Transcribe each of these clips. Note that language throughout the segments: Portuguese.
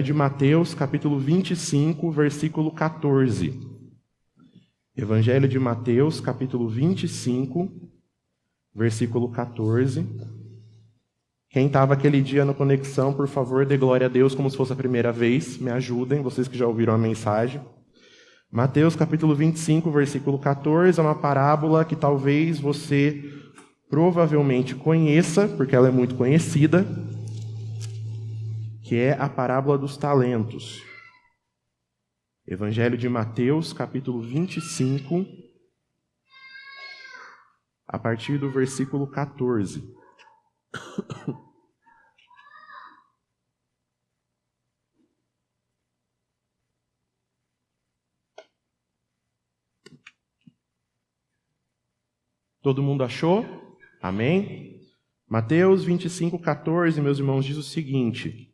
Evangelho de Mateus, capítulo 25, versículo 14. Evangelho de Mateus, capítulo 25, versículo 14. Quem estava aquele dia no Conexão, por favor, dê glória a Deus como se fosse a primeira vez. Me ajudem, vocês que já ouviram a mensagem. Mateus, capítulo 25, versículo 14, é uma parábola que talvez você provavelmente conheça, porque ela é muito conhecida, que é a parábola dos talentos. Evangelho de Mateus, capítulo 25, a partir do versículo 14. Todo mundo achou? Amém? Mateus 25, 14, meus irmãos, diz o seguinte: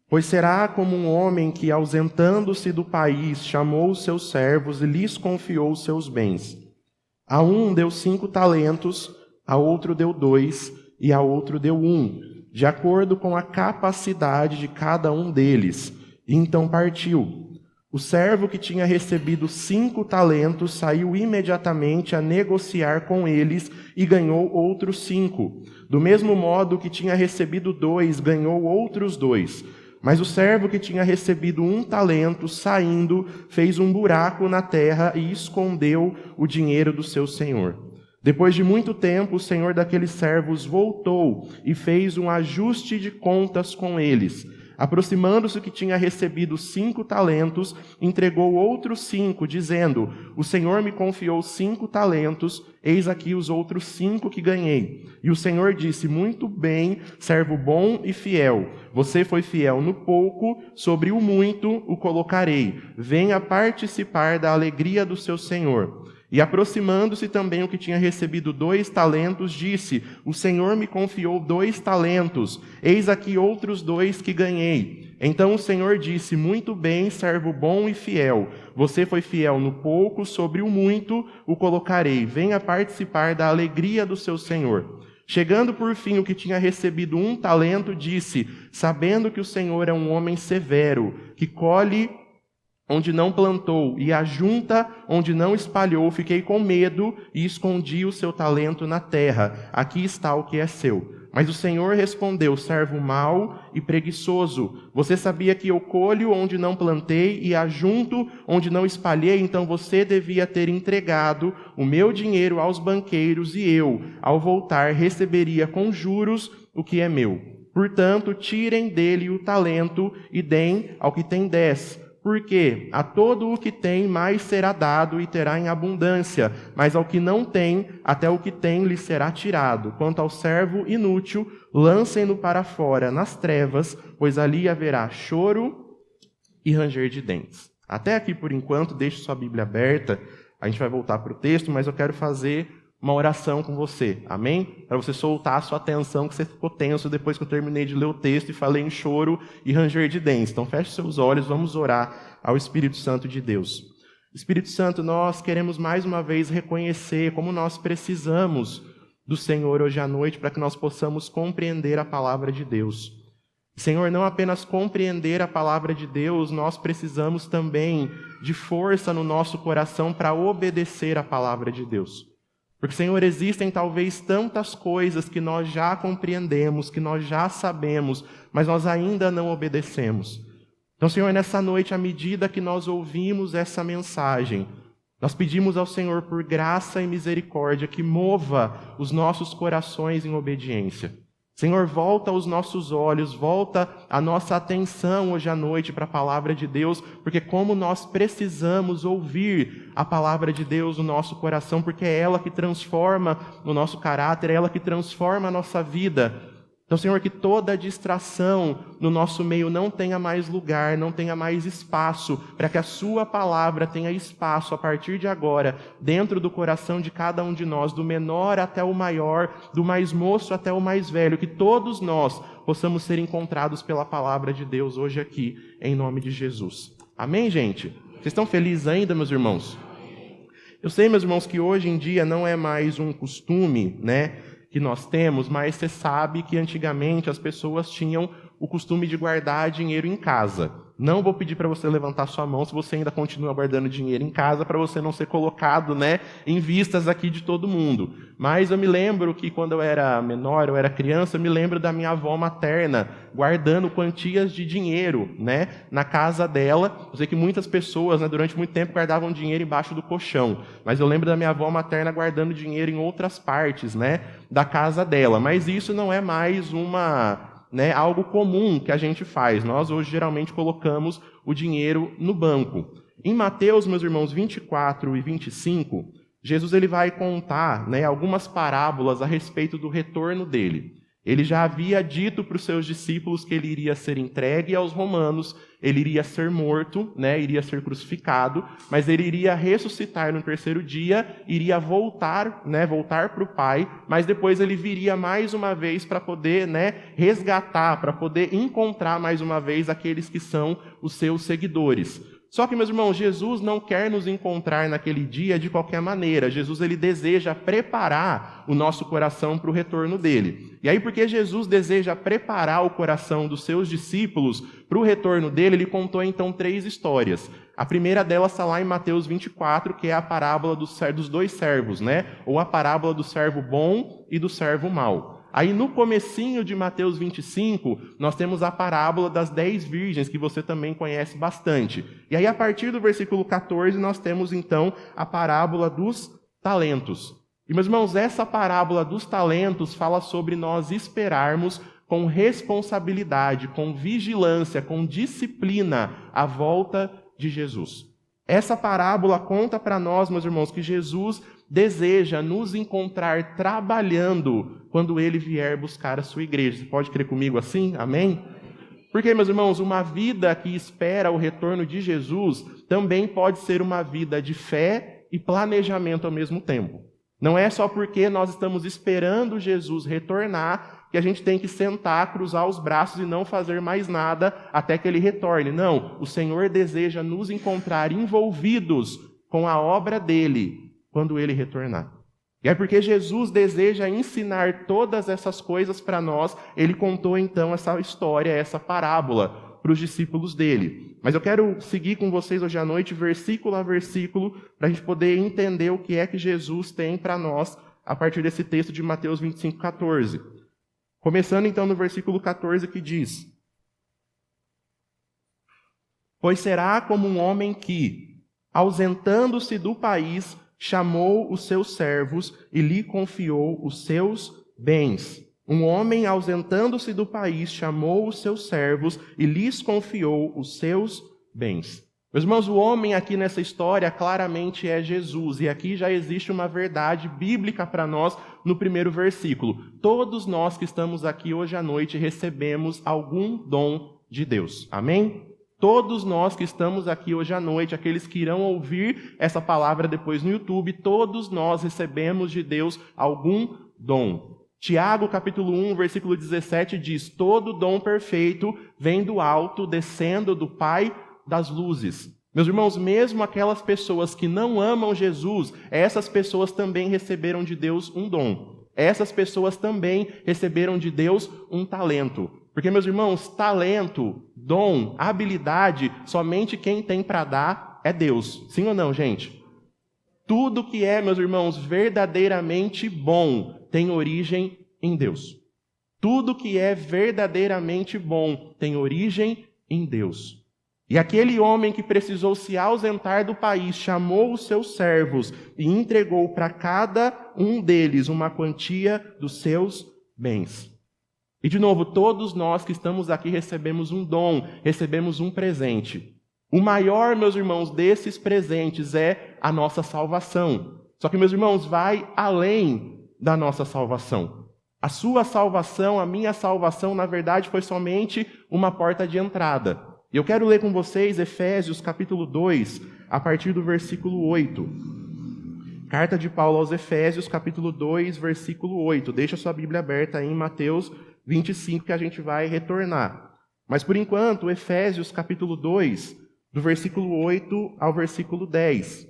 Pois será como um homem que, ausentando-se do país, chamou os seus servos e lhes confiou os seus bens. A um deu 5 talentos, a outro deu 2, e a outro deu 1, de acordo com a capacidade de cada um deles. E então partiu. O servo que tinha recebido 5 talentos saiu imediatamente a negociar com eles e ganhou outros 5. Do mesmo modo, que tinha recebido 2 ganhou outros 2. Mas o servo que tinha recebido 1 talento, saindo, fez um buraco na terra e escondeu o dinheiro do seu senhor. Depois de muito tempo, o senhor daqueles servos voltou e fez um ajuste de contas com eles. Aproximando-se o que tinha recebido 5 talentos, entregou outros 5, dizendo: O Senhor me confiou 5 talentos, eis aqui os outros 5 que ganhei. E o Senhor disse: Muito bem, servo bom e fiel. Você foi fiel no pouco, sobre o muito o colocarei. Venha participar da alegria do seu Senhor. E aproximando-se também o que tinha recebido 2 talentos, disse: O Senhor me confiou 2 talentos, eis aqui outros 2 que ganhei. Então o Senhor disse: Muito bem, servo bom e fiel. Você foi fiel no pouco, sobre o muito o colocarei. Venha participar da alegria do seu Senhor. Chegando por fim o que tinha recebido 1 talento, disse: Sabendo que o Senhor é um homem severo, que colhe onde não plantou e ajunta onde não espalhou, fiquei com medo e escondi o seu talento na terra. Aqui está o que é seu. Mas o Senhor respondeu: Servo mau e preguiçoso, você sabia que eu colho onde não plantei e ajunto onde não espalhei, então você devia ter entregado o meu dinheiro aos banqueiros e eu, ao voltar, receberia com juros o que é meu. Portanto, tirem dele o talento e deem ao que tem 10. Porque a todo o que tem mais será dado e terá em abundância, mas ao que não tem, até o que tem lhe será tirado. Quanto ao servo inútil, lancem-no para fora nas trevas, pois ali haverá choro e ranger de dentes. Até aqui por enquanto, deixe sua Bíblia aberta, a gente vai voltar para o texto, mas eu quero fazer uma oração com você, amém? Para você soltar a sua atenção, que você ficou tenso depois que eu terminei de ler o texto e falei em choro e ranger de dentes. Então feche seus olhos, vamos orar ao Espírito Santo de Deus. Espírito Santo, nós queremos mais uma vez reconhecer como nós precisamos do Senhor hoje à noite para que nós possamos compreender a palavra de Deus. Senhor, não apenas compreender a palavra de Deus, nós precisamos também de força no nosso coração para obedecer a palavra de Deus. Porque, Senhor, existem talvez tantas coisas que nós já compreendemos, que nós já sabemos, mas nós ainda não obedecemos. Então, Senhor, nessa noite, à medida que nós ouvimos essa mensagem, nós pedimos ao Senhor por graça e misericórdia que mova os nossos corações em obediência. Senhor, volta os nossos olhos, volta a nossa atenção hoje à noite para a palavra de Deus, porque como nós precisamos ouvir a palavra de Deus no nosso coração, porque é ela que transforma o nosso caráter, é ela que transforma a nossa vida. Então, Senhor, que toda distração no nosso meio não tenha mais lugar, não tenha mais espaço, para que a Sua palavra tenha espaço a partir de agora, dentro do coração de cada um de nós, do menor até o maior, do mais moço até o mais velho, que todos nós possamos ser encontrados pela palavra de Deus hoje aqui, em nome de Jesus. Amém, gente? Vocês estão felizes ainda, meus irmãos? Eu sei, meus irmãos, que hoje em dia não é mais um costume, que nós temos, mas você sabe que antigamente as pessoas tinham o costume de guardar dinheiro em casa. Não vou pedir para você levantar sua mão se você ainda continua guardando dinheiro em casa, para você não ser colocado, em vistas aqui de todo mundo. Mas eu me lembro que quando eu era menor, eu era criança, eu me lembro da minha avó materna guardando quantias de dinheiro, na casa dela. Eu sei que muitas pessoas, durante muito tempo, guardavam dinheiro embaixo do colchão. Mas eu lembro da minha avó materna guardando dinheiro em outras partes, da casa dela. Mas isso não é mais algo comum que a gente faz. Nós hoje geralmente colocamos o dinheiro no banco. Em Mateus, meus irmãos, 24 e 25, Jesus ele vai contar algumas parábolas a respeito do retorno dele. Ele já havia dito para os seus discípulos que ele iria ser entregue aos romanos, ele iria ser morto, iria ser crucificado, mas ele iria ressuscitar no terceiro dia, iria voltar para o Pai, mas depois ele viria mais uma vez para poder resgatar, para poder encontrar mais uma vez aqueles que são os seus seguidores. Só que, meus irmãos, Jesus não quer nos encontrar naquele dia de qualquer maneira. Jesus ele deseja preparar o nosso coração para o retorno dele. E aí, porque Jesus deseja preparar o coração dos seus discípulos para o retorno dele, ele contou então 3 histórias. A primeira delas está lá em Mateus 24, que é a parábola dos 2 servos, ou a parábola do servo bom e do servo mau. Aí no comecinho de Mateus 25, nós temos a parábola das 10 virgens, que você também conhece bastante. E aí a partir do versículo 14, nós temos então a parábola dos talentos. E meus irmãos, essa parábola dos talentos fala sobre nós esperarmos com responsabilidade, com vigilância, com disciplina a volta de Jesus. Essa parábola conta para nós, meus irmãos, que Jesus deseja nos encontrar trabalhando quando Ele vier buscar a sua igreja. Você pode crer comigo assim? Amém? Porque, meus irmãos, uma vida que espera o retorno de Jesus também pode ser uma vida de fé e planejamento ao mesmo tempo. Não é só porque nós estamos esperando Jesus retornar que a gente tem que sentar, cruzar os braços e não fazer mais nada até que Ele retorne. Não, o Senhor deseja nos encontrar envolvidos com a obra dEle quando Ele retornar. E é porque Jesus deseja ensinar todas essas coisas para nós, Ele contou então essa história, essa parábola para os discípulos dEle. Mas eu quero seguir com vocês hoje à noite, versículo a versículo, para a gente poder entender o que é que Jesus tem para nós a partir desse texto de Mateus 25, 14. Começando então no versículo 14 que diz: Pois será como um homem que, ausentando-se do país, chamou os seus servos e lhe confiou os seus bens. Um homem, ausentando-se do país, chamou os seus servos e lhes confiou os seus bens. Meus irmãos, o homem aqui nessa história claramente é Jesus. E aqui já existe uma verdade bíblica para nós no primeiro versículo. Todos nós que estamos aqui hoje à noite recebemos algum dom de Deus. Amém? Todos nós que estamos aqui hoje à noite, aqueles que irão ouvir essa palavra depois no YouTube, todos nós recebemos de Deus algum dom. Tiago, capítulo 1, versículo 17 diz: Todo dom perfeito vem do alto, descendo do Pai das luzes. Meus irmãos, mesmo aquelas pessoas que não amam Jesus, essas pessoas também receberam de Deus um dom. Essas pessoas também receberam de Deus um talento. Porque, meus irmãos, talento, dom, habilidade, somente quem tem para dar é Deus. Sim ou não, gente? Tudo que é, meus irmãos, verdadeiramente bom tem origem em Deus. Tudo que é verdadeiramente bom tem origem em Deus. E aquele homem que precisou se ausentar do país chamou os seus servos e entregou para cada um deles uma quantia dos seus bens. E de novo, todos nós que estamos aqui recebemos um dom, recebemos um presente. O maior, meus irmãos, desses presentes é a nossa salvação. Só que, meus irmãos, vai além da nossa salvação. A sua salvação, a minha salvação, na verdade, foi somente uma porta de entrada. E eu quero ler com vocês Efésios capítulo 2, a partir do versículo 8. Carta de Paulo aos Efésios, capítulo 2, versículo 8. Deixa sua Bíblia aberta aí em Mateus 25, que a gente vai retornar. Mas, por enquanto, Efésios capítulo 2, do versículo 8 ao versículo 10,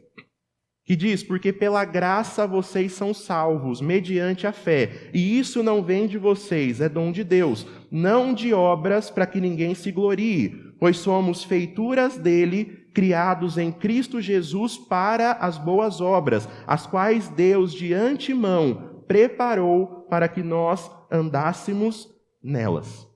que diz: Porque pela graça vocês são salvos, mediante a fé. E isso não vem de vocês, é dom de Deus. não de obras para que ninguém se glorie, pois somos feituras dele, criados em Cristo Jesus para as boas obras, as quais Deus de antemão preparou para que nós andássemos nelas.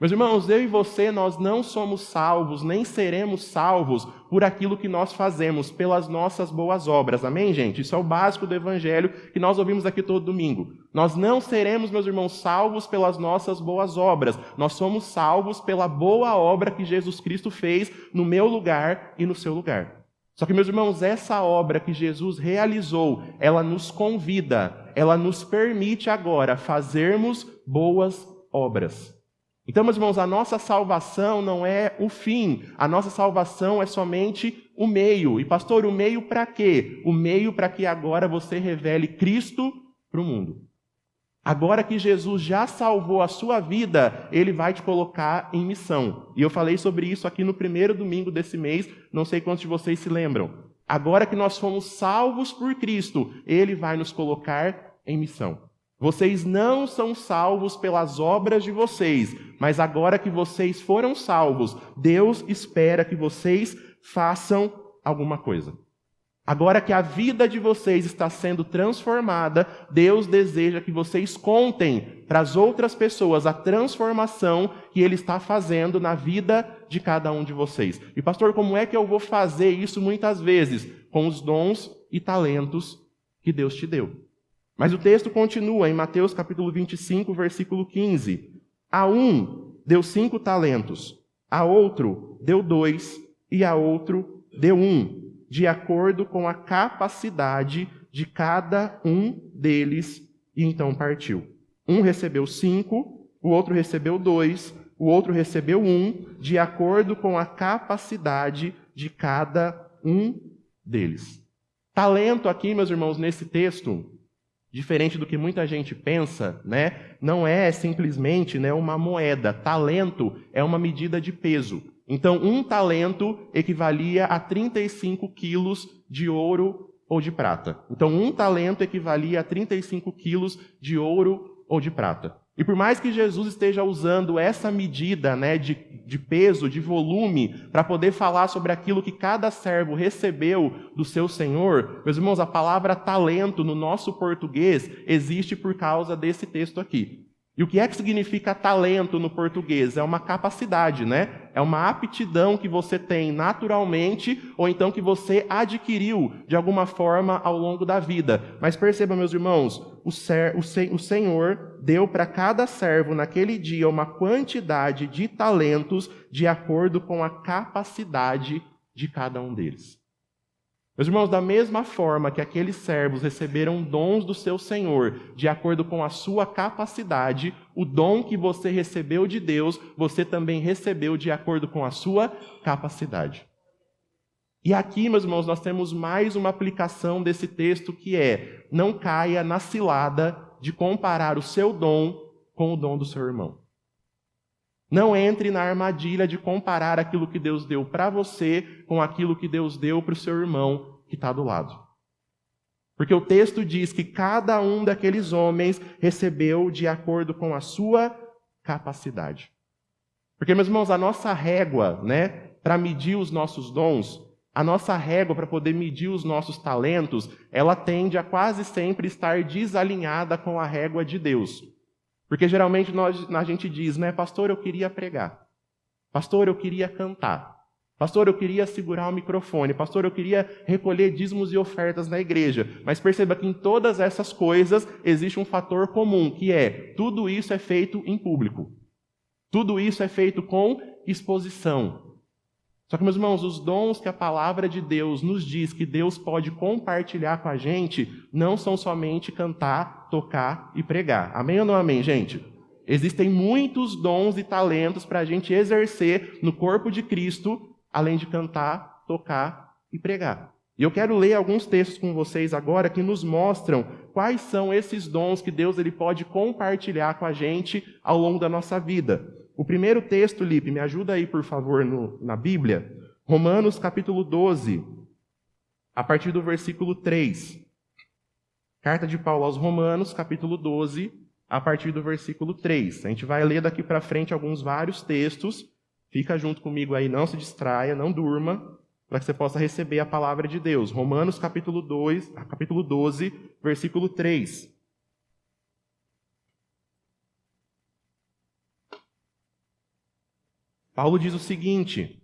Meus irmãos, eu e você, nós não somos salvos, nem seremos salvos por aquilo que nós fazemos, pelas nossas boas obras. Amém, gente? Isso é o básico do Evangelho que nós ouvimos aqui todo domingo. Nós não seremos, meus irmãos, salvos pelas nossas boas obras. Nós somos salvos pela boa obra que Jesus Cristo fez no meu lugar e no seu lugar. Só que, meus irmãos, essa obra que Jesus realizou, ela nos convida, ela nos permite agora fazermos boas obras. Então, meus irmãos, a nossa salvação não é o fim, a nossa salvação é somente o meio. E, pastor, o meio para quê? O meio para que agora você revele Cristo para o mundo. Agora que Jesus já salvou a sua vida, Ele vai te colocar em missão. E eu falei sobre isso aqui no primeiro domingo desse mês, não sei quantos de vocês se lembram. Agora que nós fomos salvos por Cristo, Ele vai nos colocar em missão. Vocês não são salvos pelas obras de vocês, mas agora que vocês foram salvos, Deus espera que vocês façam alguma coisa. Agora que a vida de vocês está sendo transformada, Deus deseja que vocês contem para as outras pessoas a transformação que Ele está fazendo na vida de cada um de vocês. E pastor, como é que eu vou fazer isso muitas vezes? Com os dons e talentos que Deus te deu. Mas o texto continua em Mateus capítulo 25, versículo 15. A um deu 5 talentos, a outro deu 2 e a outro deu 1, de acordo com a capacidade de cada um deles, e então partiu. Um recebeu 5, o outro recebeu 2, o outro recebeu 1, de acordo com a capacidade de cada um deles. Talento aqui, meus irmãos, nesse texto, diferente do que muita gente pensa, né? Não é simplesmente, né, uma moeda. Talento é uma medida de peso. Então, um talento equivalia a 35 quilos de ouro ou de prata. Então, um talento equivalia a 35 quilos de ouro ou de prata. E por mais que Jesus esteja usando essa medida, né, de peso, de volume, para poder falar sobre aquilo que cada servo recebeu do seu Senhor, meus irmãos, a palavra talento no nosso português existe por causa desse texto aqui. E o que é que significa talento no português? É uma capacidade, né? É uma aptidão que você tem naturalmente ou então que você adquiriu de alguma forma ao longo da vida. Mas perceba, meus irmãos, o Senhor deu para cada servo naquele dia uma quantidade de talentos de acordo com a capacidade de cada um deles. Meus irmãos, da mesma forma que aqueles servos receberam dons do seu Senhor, de acordo com a sua capacidade, o dom que você recebeu de Deus, você também recebeu de acordo com a sua capacidade. E aqui, meus irmãos, nós temos mais uma aplicação desse texto que é: não caia na cilada de comparar o seu dom com o dom do seu irmão. Não entre na armadilha de comparar aquilo que Deus deu para você com aquilo que Deus deu para o seu irmão que está do lado. Porque o texto diz que cada um daqueles homens recebeu de acordo com a sua capacidade. Porque, meus irmãos, a nossa régua, né, para medir os nossos dons, a nossa régua para poder medir os nossos talentos, ela tende a quase sempre estar desalinhada com a régua de Deus. Porque geralmente a gente diz, né, pastor, eu queria pregar. Pastor, eu queria cantar. Pastor, eu queria segurar o microfone. Pastor, eu queria recolher dízimos e ofertas na igreja. Mas perceba que em todas essas coisas existe um fator comum, que é: tudo isso é feito em público. Tudo isso é feito com exposição. Só que, meus irmãos, os dons que a palavra de Deus nos diz que Deus pode compartilhar com a gente não são somente cantar, tocar e pregar. Amém ou não amém, gente? Existem muitos dons e talentos para a gente exercer no corpo de Cristo, além de cantar, tocar e pregar. E eu quero ler alguns textos com vocês agora que nos mostram quais são esses dons que Deus ele pode compartilhar com a gente ao longo da nossa vida. O primeiro texto, Lipe, me ajuda aí, por favor, na Bíblia. Romanos, capítulo 12, a partir do versículo 3. Carta de Paulo aos Romanos, capítulo 12, a partir do versículo 3. A gente vai ler daqui para frente vários textos. Fica junto comigo aí, não se distraia, não durma, para que você possa receber a palavra de Deus. Romanos capítulo 12, versículo 3. Paulo diz o seguinte: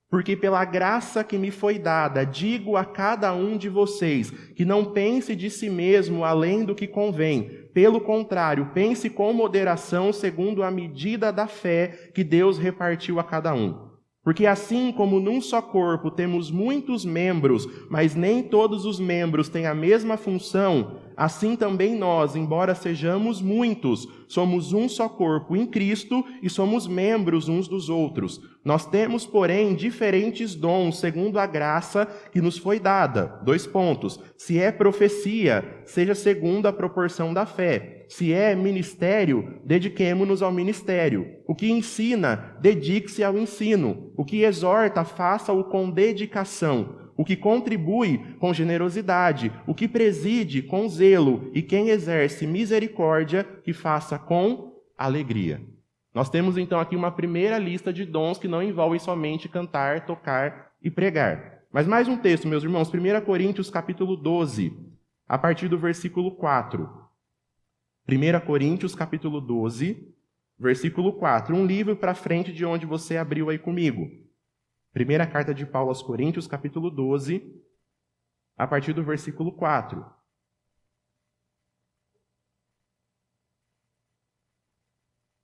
porque pela graça que me foi dada, digo a cada um de vocês, que não pense de si mesmo além do que convém. Pelo contrário, pense com moderação segundo a medida da fé que Deus repartiu a cada um. Porque assim como num só corpo temos muitos membros, mas nem todos os membros têm a mesma função, assim também nós, embora sejamos muitos, somos um só corpo em Cristo e somos membros uns dos outros. Nós temos, porém, diferentes dons segundo a graça que nos foi dada. 2 pontos. Se é profecia, seja segundo a proporção da fé. Se é ministério, dediquemo-nos ao ministério. O que ensina, dedique-se ao ensino. O que exorta, faça-o com dedicação. O que contribui, com generosidade. O que preside, com zelo. E quem exerce misericórdia, que faça com alegria. Nós temos então aqui uma primeira lista de dons que não envolvem somente cantar, tocar e pregar. Mas mais um texto, meus irmãos, 1 Coríntios capítulo 12, a partir do versículo 4. 1 Coríntios capítulo 12, versículo 4. Um livro para frente de onde você abriu aí comigo. Primeira carta de Paulo aos Coríntios, capítulo 12, a partir do versículo 4.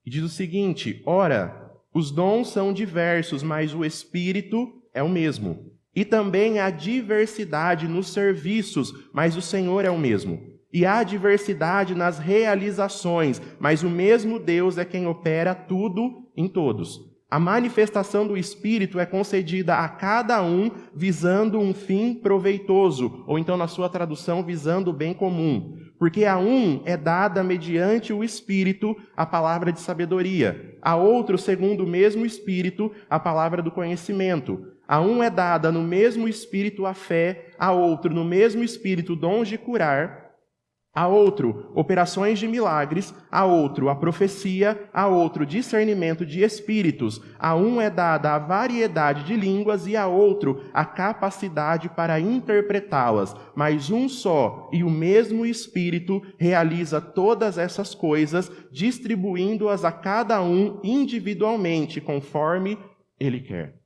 E diz o seguinte: ora, os dons são diversos, mas o Espírito é o mesmo. E também há diversidade nos serviços, mas o Senhor é o mesmo. E há diversidade nas realizações, mas o mesmo Deus é quem opera tudo em todos. A manifestação do Espírito é concedida a cada um visando um fim proveitoso, ou então na sua tradução, visando o bem comum. Porque a um é dada mediante o Espírito a palavra de sabedoria, a outro, segundo o mesmo Espírito, a palavra do conhecimento. A um é dada no mesmo Espírito a fé, a outro no mesmo Espírito dons de curar, a outro operações de milagres, a outro a profecia, a outro discernimento de espíritos. A um é dada a variedade de línguas e a outro a capacidade para interpretá-las. Mas um só e o mesmo Espírito realiza todas essas coisas, distribuindo-as a cada um individualmente, conforme Ele quer.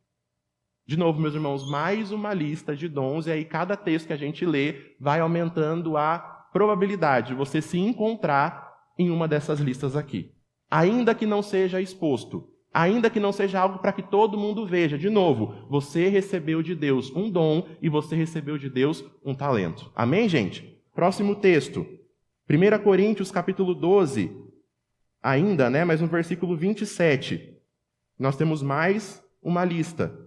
De novo, meus irmãos, mais uma lista de dons, e aí cada texto que a gente lê vai aumentando a probabilidade de você se encontrar em uma dessas listas aqui. Ainda que não seja exposto, ainda que não seja algo para que todo mundo veja. De novo, você recebeu de Deus um dom e você recebeu de Deus um talento. Amém, gente? Próximo texto. 1 Coríntios capítulo 12, ainda, mas no versículo 27. Nós temos mais uma lista.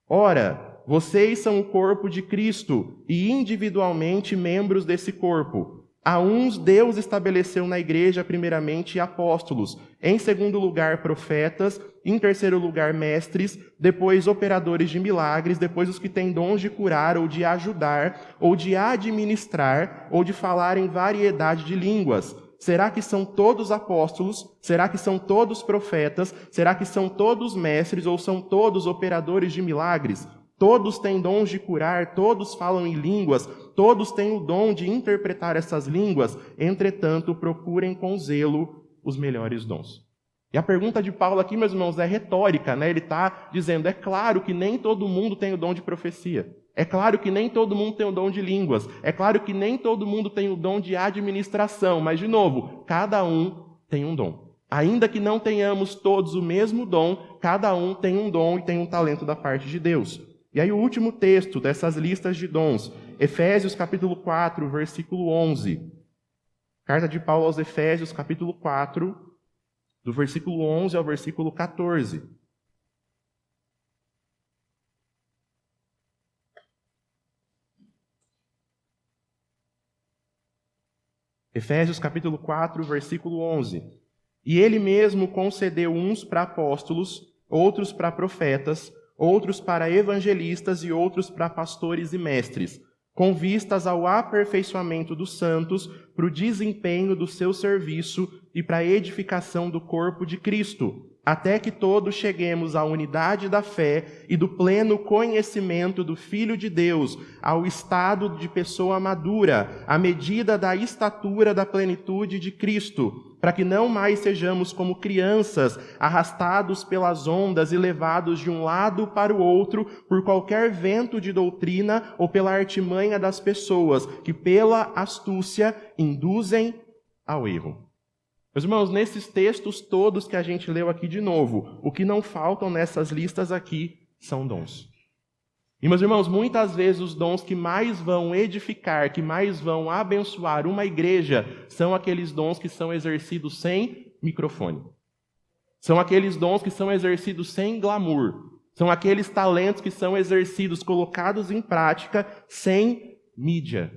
Ora, vocês são o corpo de Cristo e individualmente membros desse corpo. A uns Deus estabeleceu na igreja primeiramente apóstolos, em segundo lugar profetas, em terceiro lugar mestres, depois operadores de milagres, depois os que têm dons de curar ou de ajudar, ou de administrar, ou de falar em variedade de línguas. Será que são todos apóstolos? Será que são todos profetas? Será que são todos mestres ou são todos operadores de milagres? Todos têm dons de curar, todos falam em línguas, todos têm o dom de interpretar essas línguas, entretanto, procurem com zelo os melhores dons. E a pergunta de Paulo aqui, meus irmãos, é retórica, Ele está dizendo, é claro que nem todo mundo tem o dom de profecia. É claro que nem todo mundo tem o dom de línguas. É claro que nem todo mundo tem o dom de administração. Mas, de novo, cada um tem um dom. Ainda que não tenhamos todos o mesmo dom, cada um tem um dom e tem um talento da parte de Deus. E aí o último texto dessas listas de dons, Efésios capítulo 4, versículo 11. Carta de Paulo aos Efésios, capítulo 4, do versículo 11 ao versículo 14. Efésios capítulo 4, versículo 11. E ele mesmo concedeu uns para apóstolos, outros para profetas, outros para evangelistas e outros para pastores e mestres, com vistas ao aperfeiçoamento dos santos, para o desempenho do seu serviço e para a edificação do corpo de Cristo, até que todos cheguemos à unidade da fé e do pleno conhecimento do Filho de Deus, ao estado de pessoa madura, à medida da estatura da plenitude de Cristo, para que não mais sejamos como crianças, arrastados pelas ondas e levados de um lado para o outro por qualquer vento de doutrina ou pela artimanha das pessoas, que pela astúcia induzem ao erro. Meus irmãos, nesses textos todos que a gente leu aqui de novo, o que não faltam nessas listas aqui são dons. E, meus irmãos, muitas vezes os dons que mais vão edificar, que mais vão abençoar uma igreja, são aqueles dons que são exercidos sem microfone. São aqueles dons que são exercidos sem glamour. São aqueles talentos que são exercidos, colocados em prática, sem mídia.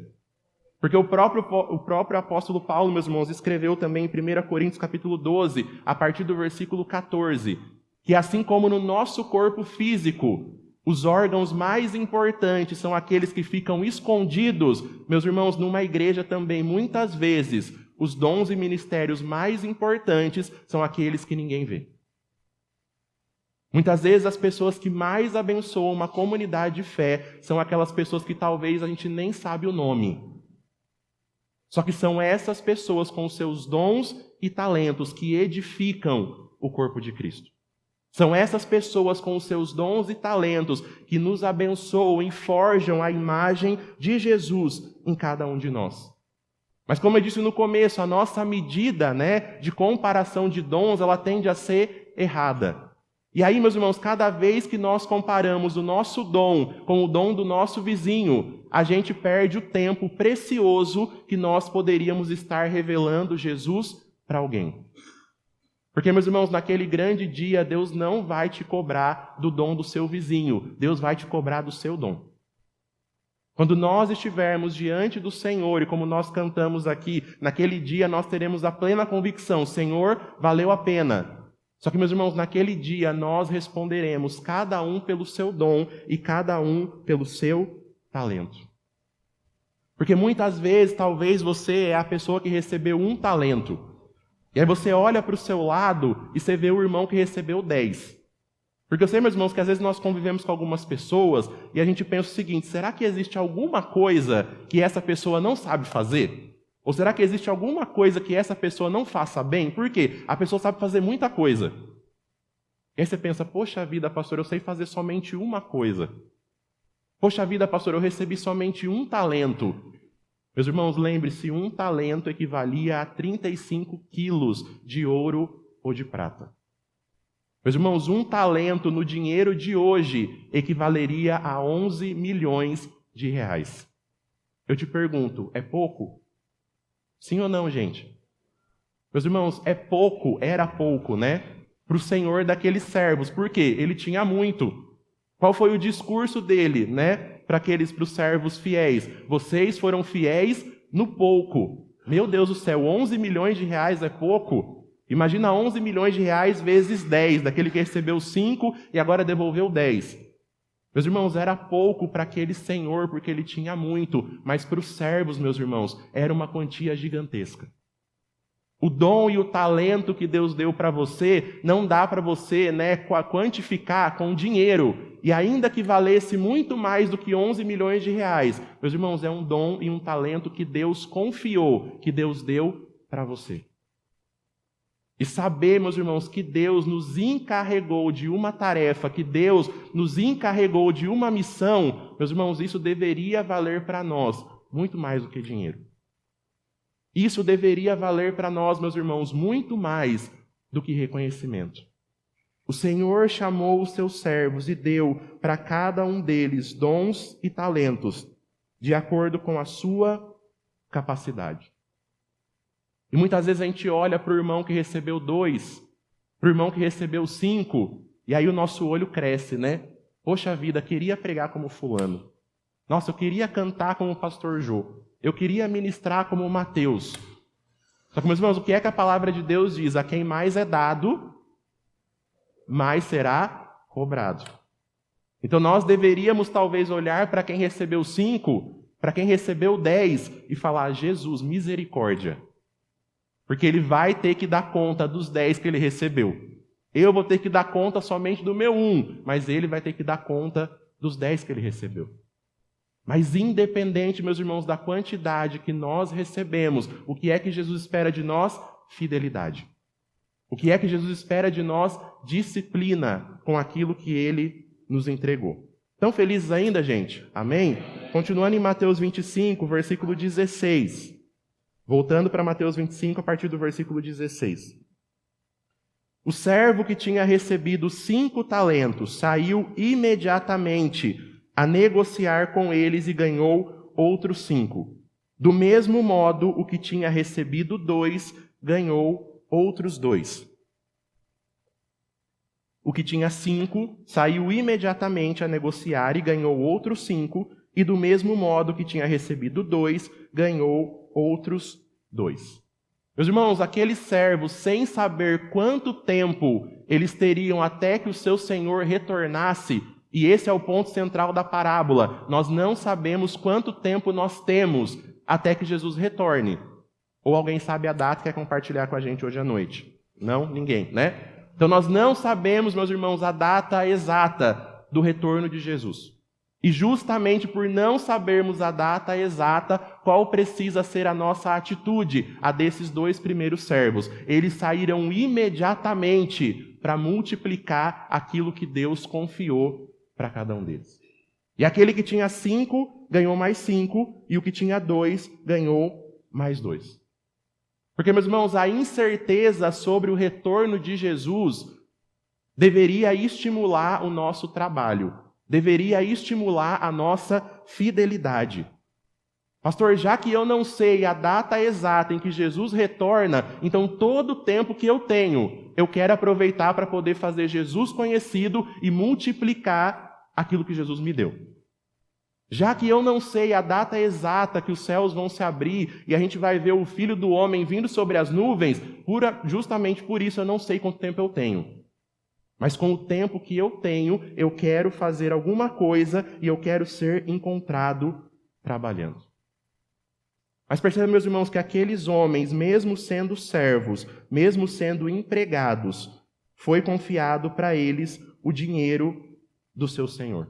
Porque o próprio apóstolo Paulo, meus irmãos, escreveu também em 1 Coríntios capítulo 12, a partir do versículo 14, que assim como no nosso corpo físico, os órgãos mais importantes são aqueles que ficam escondidos, meus irmãos, numa igreja também, muitas vezes, os dons e ministérios mais importantes são aqueles que ninguém vê. Muitas vezes as pessoas que mais abençoam uma comunidade de fé são aquelas pessoas que talvez a gente nem sabe o nome. Só que são essas pessoas com seus dons e talentos que edificam o corpo de Cristo. São essas pessoas com os seus dons e talentos que nos abençoam e forjam a imagem de Jesus em cada um de nós. Mas como eu disse no começo, a nossa medida, de comparação de dons, ela tende a ser errada. E aí, meus irmãos, cada vez que nós comparamos o nosso dom com o dom do nosso vizinho, a gente perde o tempo precioso que nós poderíamos estar revelando Jesus para alguém. Porque, meus irmãos, naquele grande dia, Deus não vai te cobrar do dom do seu vizinho, Deus vai te cobrar do seu dom. Quando nós estivermos diante do Senhor, e como nós cantamos aqui, naquele dia nós teremos a plena convicção, Senhor, valeu a pena. Só que, meus irmãos, naquele dia nós responderemos, cada um pelo seu dom e cada um pelo seu talento. Porque muitas vezes, talvez você é a pessoa que recebeu um talento. E aí você olha para o seu lado e você vê o irmão que recebeu 10. Porque eu sei, meus irmãos, que às vezes nós convivemos com algumas pessoas e a gente pensa o seguinte, será que existe alguma coisa que essa pessoa não sabe fazer? Ou será que existe alguma coisa que essa pessoa não faça bem? Por quê? A pessoa sabe fazer muita coisa. E aí você pensa, poxa vida, pastor, eu sei fazer somente uma coisa. Poxa vida, pastor, eu recebi somente um talento. Meus irmãos, lembre-se, um talento equivalia a 35 quilos de ouro ou de prata. Meus irmãos, um talento no dinheiro de hoje equivaleria a 11 milhões de reais. Eu te pergunto, é pouco? Sim ou não, gente? Meus irmãos, é pouco, era pouco, para o senhor daqueles servos. Por quê? Ele tinha muito. Qual foi o discurso dele, para os servos fiéis? Vocês foram fiéis no pouco. Meu Deus do céu, 11 milhões de reais é pouco? Imagina 11 milhões de reais vezes 10, daquele que recebeu 5 e agora devolveu 10. Meus irmãos, era pouco para aquele senhor, porque ele tinha muito, mas para os servos, meus irmãos, era uma quantia gigantesca. O dom e o talento que Deus deu para você, não dá para você quantificar com dinheiro. E ainda que valesse muito mais do que 11 milhões de reais, meus irmãos, é um dom e um talento que Deus confiou, que Deus deu para você. E saber, meus irmãos, que Deus nos encarregou de uma tarefa, que Deus nos encarregou de uma missão, meus irmãos, isso deveria valer para nós muito mais do que dinheiro. Isso deveria valer para nós, meus irmãos, muito mais do que reconhecimento. O Senhor chamou os seus servos e deu para cada um deles dons e talentos, de acordo com a sua capacidade. E muitas vezes a gente olha para o irmão que recebeu 2, para o irmão que recebeu 5, e aí o nosso olho cresce, Poxa vida, queria pregar como fulano. Nossa, eu queria cantar como o pastor Jô. Eu queria ministrar como o Mateus. Só que, meus irmãos, o que é que a palavra de Deus diz? A quem mais é dado, mais será cobrado. Então nós deveríamos talvez olhar para quem recebeu 5 para quem recebeu 10 e falar: Jesus, misericórdia. Porque ele vai ter que dar conta dos 10 que ele recebeu. Eu vou ter que dar conta somente do meu 1, mas ele vai ter que dar conta dos 10 que ele recebeu. Mas independente, meus irmãos, da quantidade que nós recebemos, o que é que Jesus espera de nós? Fidelidade. O que é que Jesus espera de nós? Disciplina com aquilo que ele nos entregou. Estão felizes ainda, gente? Amém? Continuando em Mateus 25, versículo 16. Voltando para Mateus 25, a partir do versículo 16. O servo que tinha recebido 5 talentos saiu imediatamente a negociar com eles e ganhou outros 5. Do mesmo modo, o que tinha recebido 2 ganhou outros 2. O que tinha 5 saiu imediatamente a negociar e ganhou outros 5, e do mesmo modo que tinha recebido 2, ganhou outros 2. Meus irmãos, aqueles servos, sem saber quanto tempo eles teriam até que o seu senhor retornasse, e esse é o ponto central da parábola, nós não sabemos quanto tempo nós temos até que Jesus retorne. Ou alguém sabe a data e quer compartilhar com a gente hoje à noite? Não? Ninguém, né? Então nós não sabemos, meus irmãos, a data exata do retorno de Jesus. E justamente por não sabermos a data exata, qual precisa ser a nossa atitude? A desses 2 primeiros servos. Eles saíram imediatamente para multiplicar aquilo que Deus confiou para cada um deles. E aquele que tinha 5 ganhou mais 5, e o que tinha 2 ganhou mais 2. Porque, meus irmãos, a incerteza sobre o retorno de Jesus deveria estimular o nosso trabalho, deveria estimular a nossa fidelidade. Pastor, já que eu não sei a data exata em que Jesus retorna, então todo o tempo que eu tenho, eu quero aproveitar para poder fazer Jesus conhecido e multiplicar aquilo que Jesus me deu. Já que eu não sei a data exata que os céus vão se abrir e a gente vai ver o Filho do Homem vindo sobre as nuvens, justamente por isso eu não sei quanto tempo eu tenho. Mas com o tempo que eu tenho, eu quero fazer alguma coisa e eu quero ser encontrado trabalhando. Mas percebam, meus irmãos, que aqueles homens, mesmo sendo servos, mesmo sendo empregados, foi confiado para eles o dinheiro do seu senhor.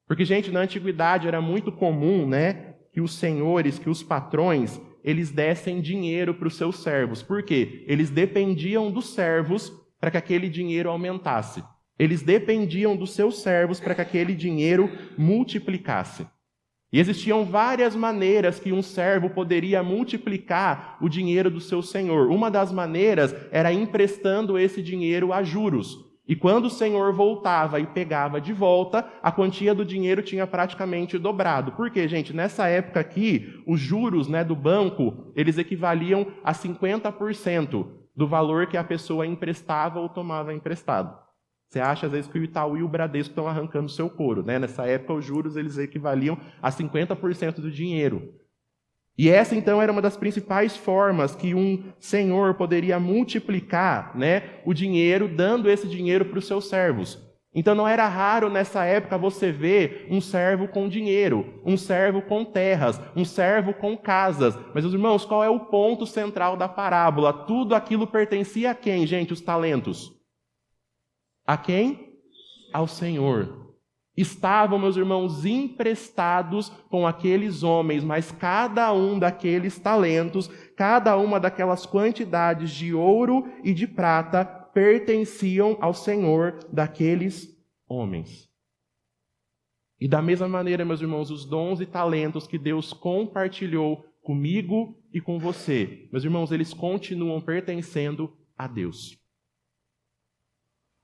Porque, gente, na antiguidade era muito comum, né, que os senhores, que os patrões, eles dessem dinheiro para os seus servos. Por quê? Eles dependiam dos servos para que aquele dinheiro aumentasse. Eles dependiam dos seus servos para que aquele dinheiro multiplicasse. E existiam várias maneiras que um servo poderia multiplicar o dinheiro do seu senhor. Uma das maneiras era emprestando esse dinheiro a juros. E quando o senhor voltava e pegava de volta, a quantia do dinheiro tinha praticamente dobrado. Por quê, gente? Nessa época aqui, os juros, né, do banco, eles equivaliam a 50% do valor que a pessoa emprestava ou tomava emprestado. Você acha, às vezes, que o Itaú e o Bradesco estão arrancando o seu couro, né? Nessa época, os juros eles equivaliam a 50% do dinheiro. E essa, então, era uma das principais formas que um senhor poderia multiplicar, né, o dinheiro, dando esse dinheiro para os seus servos. Então, não era raro, nessa época, você ver um servo com dinheiro, um servo com terras, um servo com casas. Mas, meus irmãos, qual é o ponto central da parábola? Tudo aquilo pertencia a quem, gente? Os talentos. A quem? Ao Senhor. Estavam, meus irmãos, emprestados com aqueles homens, mas cada um daqueles talentos, cada uma daquelas quantidades de ouro e de prata pertenciam ao Senhor daqueles homens. E da mesma maneira, meus irmãos, os dons e talentos que Deus compartilhou comigo e com você, meus irmãos, eles continuam pertencendo a Deus.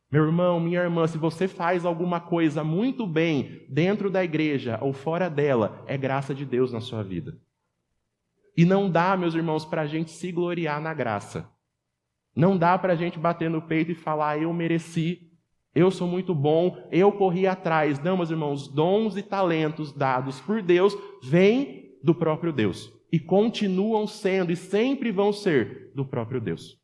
Meu irmão, minha irmã, se você faz alguma coisa muito bem dentro da igreja ou fora dela, é graça de Deus na sua vida. E não dá, meus irmãos, para a gente se gloriar na graça. Não dá para a gente bater no peito e falar, eu mereci, eu sou muito bom, eu corri atrás. Não, meus irmãos, dons e talentos dados por Deus vêm do próprio Deus. E continuam sendo e sempre vão ser do próprio Deus.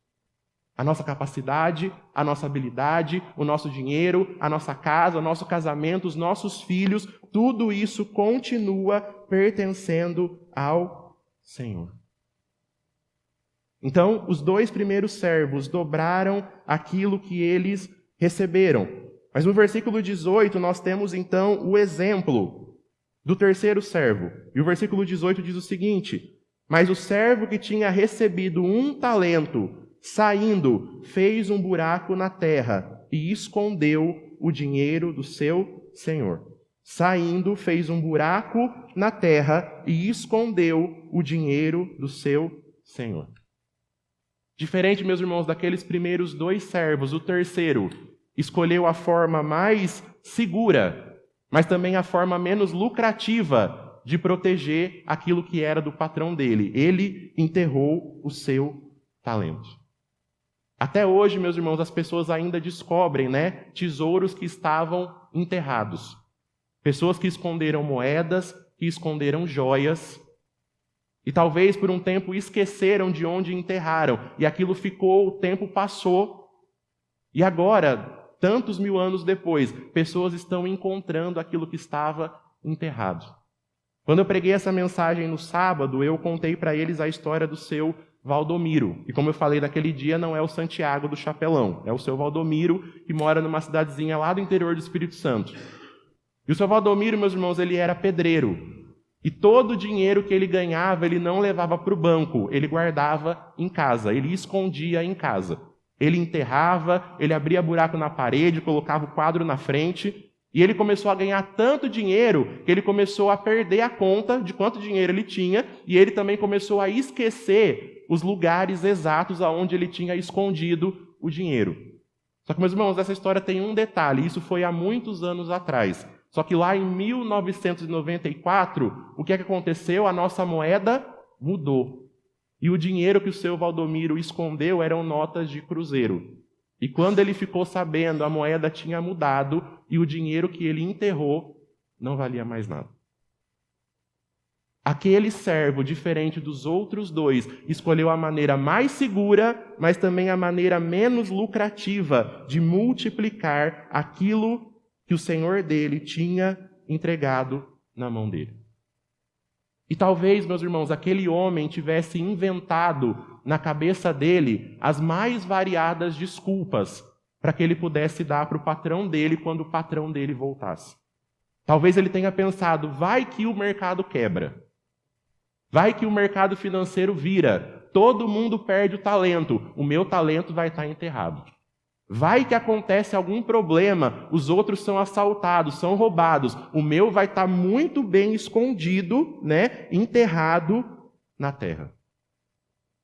A nossa capacidade, a nossa habilidade, o nosso dinheiro, a nossa casa, o nosso casamento, os nossos filhos, tudo isso continua pertencendo ao Senhor. Então, os 2 primeiros servos dobraram aquilo que eles receberam. Mas no versículo 18, nós temos então o exemplo do terceiro servo. E o versículo 18 diz o seguinte: mas o servo que tinha recebido 1 talento, saindo, fez um buraco na terra e escondeu o dinheiro do seu senhor. Saindo, fez um buraco na terra e escondeu o dinheiro do seu senhor. Diferente, meus irmãos, daqueles primeiros 2 servos, o terceiro escolheu a forma mais segura, mas também a forma menos lucrativa de proteger aquilo que era do patrão dele. Ele enterrou o seu talento. Até hoje, meus irmãos, as pessoas ainda descobrem, tesouros que estavam enterrados. Pessoas que esconderam moedas, que esconderam joias, e talvez por um tempo esqueceram de onde enterraram, e aquilo ficou, o tempo passou, e agora, tantos 1000 anos depois, pessoas estão encontrando aquilo que estava enterrado. Quando eu preguei essa mensagem no sábado, eu contei para eles a história do seu Valdomiro. E como eu falei naquele dia, não é o Santiago do Chapelão, é o seu Valdomiro, que mora numa cidadezinha lá do interior do Espírito Santo. E o seu Valdomiro, meus irmãos, ele era pedreiro. E todo o dinheiro que ele ganhava, ele não levava para o banco, ele guardava em casa, ele escondia em casa. Ele enterrava, ele abria buraco na parede, colocava o quadro na frente, e ele começou a ganhar tanto dinheiro que ele começou a perder a conta de quanto dinheiro ele tinha, e ele também começou a esquecer os lugares exatos aonde ele tinha escondido o dinheiro. Só que, meus irmãos, essa história tem um detalhe, isso foi há muitos anos atrás. Só que lá em 1994, o que aconteceu? A nossa moeda mudou. E o dinheiro que o seu Valdomiro escondeu eram notas de cruzeiro. E quando ele ficou sabendo, a moeda tinha mudado e o dinheiro que ele enterrou não valia mais nada. Aquele servo, diferente dos outros 2, escolheu a maneira mais segura, mas também a maneira menos lucrativa de multiplicar aquilo que o Senhor dele tinha entregado na mão dele. E talvez, meus irmãos, aquele homem tivesse inventado na cabeça dele as mais variadas desculpas para que ele pudesse dar para o patrão dele quando o patrão dele voltasse. Talvez ele tenha pensado, vai que o mercado quebra. Vai que o mercado financeiro vira. Todo mundo perde o talento. O meu talento vai estar enterrado. Vai que acontece algum problema, os outros são assaltados, são roubados. O meu vai estar muito bem escondido, enterrado na terra.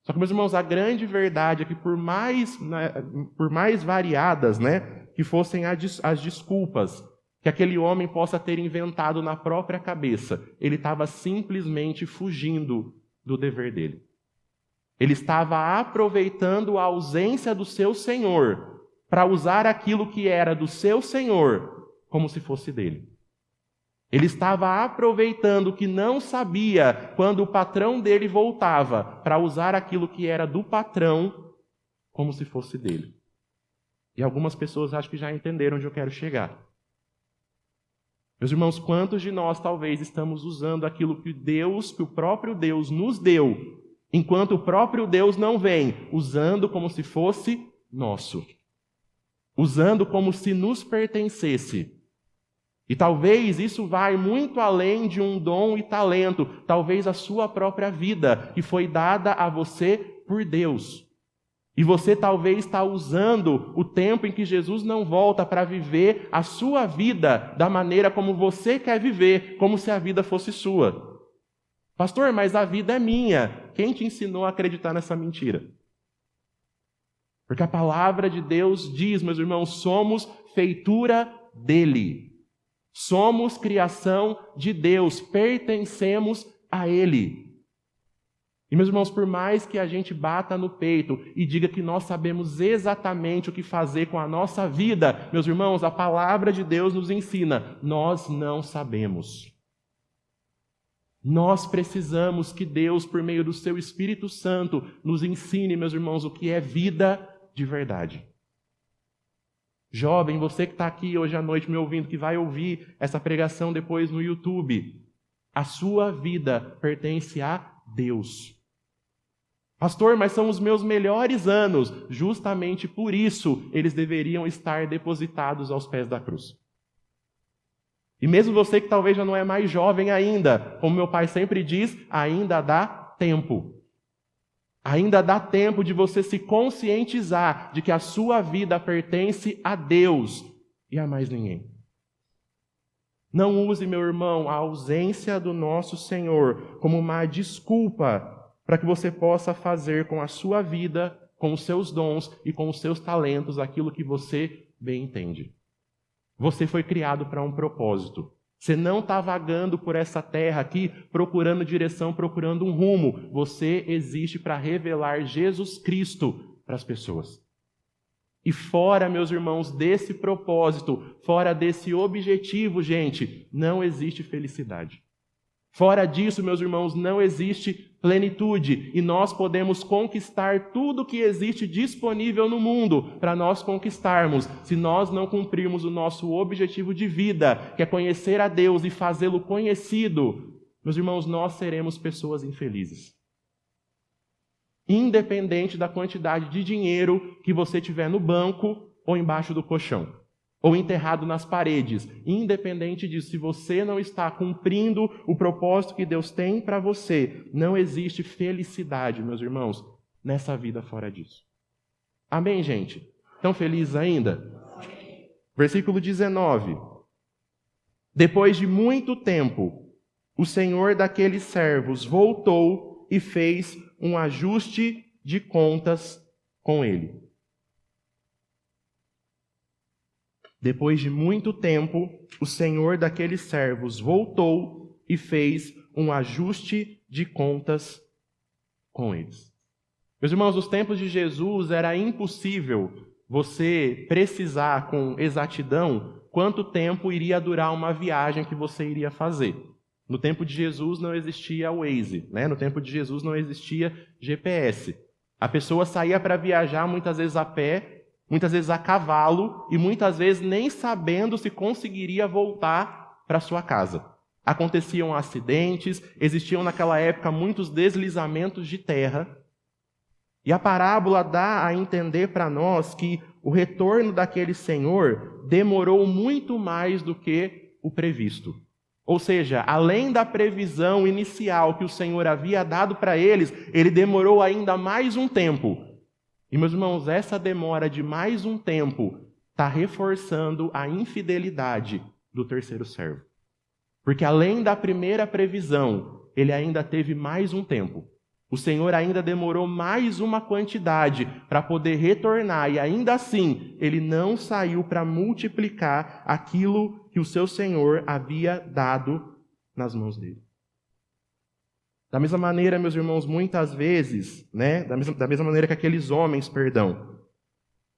Só que, meus irmãos, a grande verdade é que por mais variadas, que fossem as desculpas que aquele homem possa ter inventado na própria cabeça, ele estava simplesmente fugindo do dever dele. Ele estava aproveitando a ausência do seu Senhor para usar aquilo que era do seu Senhor como se fosse dele. Ele estava aproveitando o que não sabia quando o patrão dele voltava para usar aquilo que era do patrão como se fosse dele. E algumas pessoas acho que já entenderam onde eu quero chegar. Meus irmãos, quantos de nós talvez estamos usando aquilo que o próprio Deus nos deu, enquanto o próprio Deus não vem, usando como se fosse nosso. Usando como se nos pertencesse. E talvez isso vai muito além de um dom e talento, talvez a sua própria vida, que foi dada a você por Deus. E você talvez está usando o tempo em que Jesus não volta para viver a sua vida da maneira como você quer viver, como se a vida fosse sua. Pastor, mas a vida é minha. Quem te ensinou a acreditar nessa mentira? Porque a palavra de Deus diz, meus irmãos, somos feitura dele. Somos criação de Deus, pertencemos a Ele. E, meus irmãos, por mais que a gente bata no peito e diga que nós sabemos exatamente o que fazer com a nossa vida, meus irmãos, a palavra de Deus nos ensina, nós não sabemos. Nós precisamos que Deus, por meio do seu Espírito Santo, nos ensine, meus irmãos, o que é vida de verdade. Jovem, você que está aqui hoje à noite me ouvindo, que vai ouvir essa pregação depois no YouTube, a sua vida pertence a Deus. Pastor, mas são os meus melhores anos. Justamente por isso, eles deveriam estar depositados aos pés da cruz. E mesmo você que talvez já não é mais jovem ainda, como meu pai sempre diz, ainda dá tempo. Ainda dá tempo de você se conscientizar de que a sua vida pertence a Deus e a mais ninguém. Não use, meu irmão, a ausência do nosso Senhor como uma desculpa para que você possa fazer com a sua vida, com os seus dons e com os seus talentos aquilo que você bem entende. Você foi criado para um propósito. Você não está vagando por essa terra aqui, procurando direção, procurando um rumo. Você existe para revelar Jesus Cristo para as pessoas. E fora, meus irmãos, desse propósito, fora desse objetivo, gente, não existe felicidade. Fora disso, meus irmãos, não existe plenitude. E nós podemos conquistar tudo que existe disponível no mundo para nós conquistarmos, se nós não cumprirmos o nosso objetivo de vida, que é conhecer a Deus e fazê-lo conhecido. Meus irmãos, nós seremos pessoas infelizes. Independente da quantidade de dinheiro que você tiver no banco ou embaixo do colchão, ou enterrado nas paredes. Independente disso, se você não está cumprindo o propósito que Deus tem para você, não existe felicidade, meus irmãos, nessa vida fora disso. Amém, gente? Estão felizes ainda? Versículo 19. Depois de muito tempo, o senhor daqueles servos voltou e fez um ajuste de contas com ele. Depois de muito tempo, o senhor daqueles servos voltou e fez um ajuste de contas com eles. Meus irmãos, nos tempos de Jesus era impossível você precisar com exatidão quanto tempo iria durar uma viagem que você iria fazer. No tempo de Jesus não existia o Waze, né? No tempo de Jesus não existia GPS. A pessoa saía para viajar muitas vezes a pé, muitas vezes a cavalo e muitas vezes nem sabendo se conseguiria voltar para sua casa. Aconteciam acidentes, existiam naquela época muitos deslizamentos de terra. E a parábola dá a entender para nós que o retorno daquele senhor demorou muito mais do que o previsto. Ou seja, além da previsão inicial que o Senhor havia dado para eles, ele demorou ainda mais um tempo. E, meus irmãos, essa demora de mais um tempo está reforçando a infidelidade do terceiro servo. Porque além da primeira previsão, ele ainda teve mais um tempo. O Senhor ainda demorou mais uma quantidade para poder retornar, e ainda assim, ele não saiu para multiplicar aquilo que o seu Senhor havia dado nas mãos dele. Da mesma maneira, meus irmãos, muitas vezes, da mesma maneira que aqueles homens,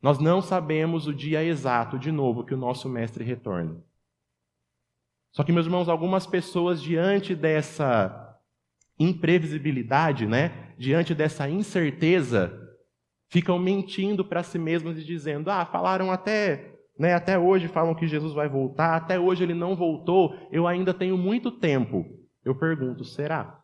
nós não sabemos o dia exato, de novo, que o nosso mestre retorna. Só que, meus irmãos, algumas pessoas, diante dessa imprevisibilidade, diante dessa incerteza, ficam mentindo para si mesmas e dizendo, falaram até hoje, falam que Jesus vai voltar, até hoje ele não voltou, eu ainda tenho muito tempo. Eu pergunto, será?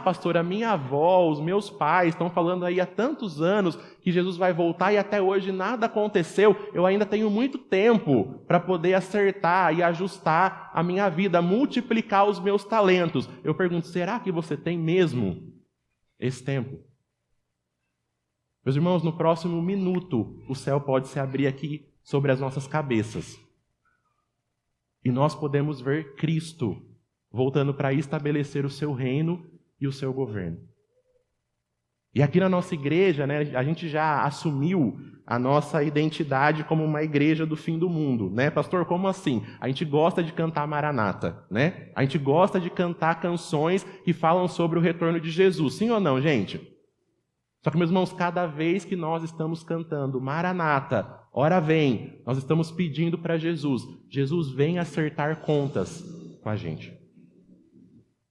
Pastor, a minha avó, os meus pais estão falando aí há tantos anos que Jesus vai voltar e até hoje nada aconteceu. Eu ainda tenho muito tempo para poder acertar e ajustar a minha vida, multiplicar os meus talentos. Eu pergunto, será que você tem mesmo esse tempo? Meus irmãos, no próximo minuto, o céu pode se abrir aqui sobre as nossas cabeças. E nós podemos ver Cristo voltando para estabelecer o seu reino e o seu governo. E aqui na nossa igreja, a gente já assumiu a nossa identidade como uma igreja do fim do mundo, Pastor, como assim? A gente gosta de cantar Maranata, A gente gosta de cantar canções que falam sobre o retorno de Jesus, sim ou não, gente? Só que, meus irmãos, cada vez que nós estamos cantando Maranata, ora vem, nós estamos pedindo para Jesus, vem acertar contas com a gente.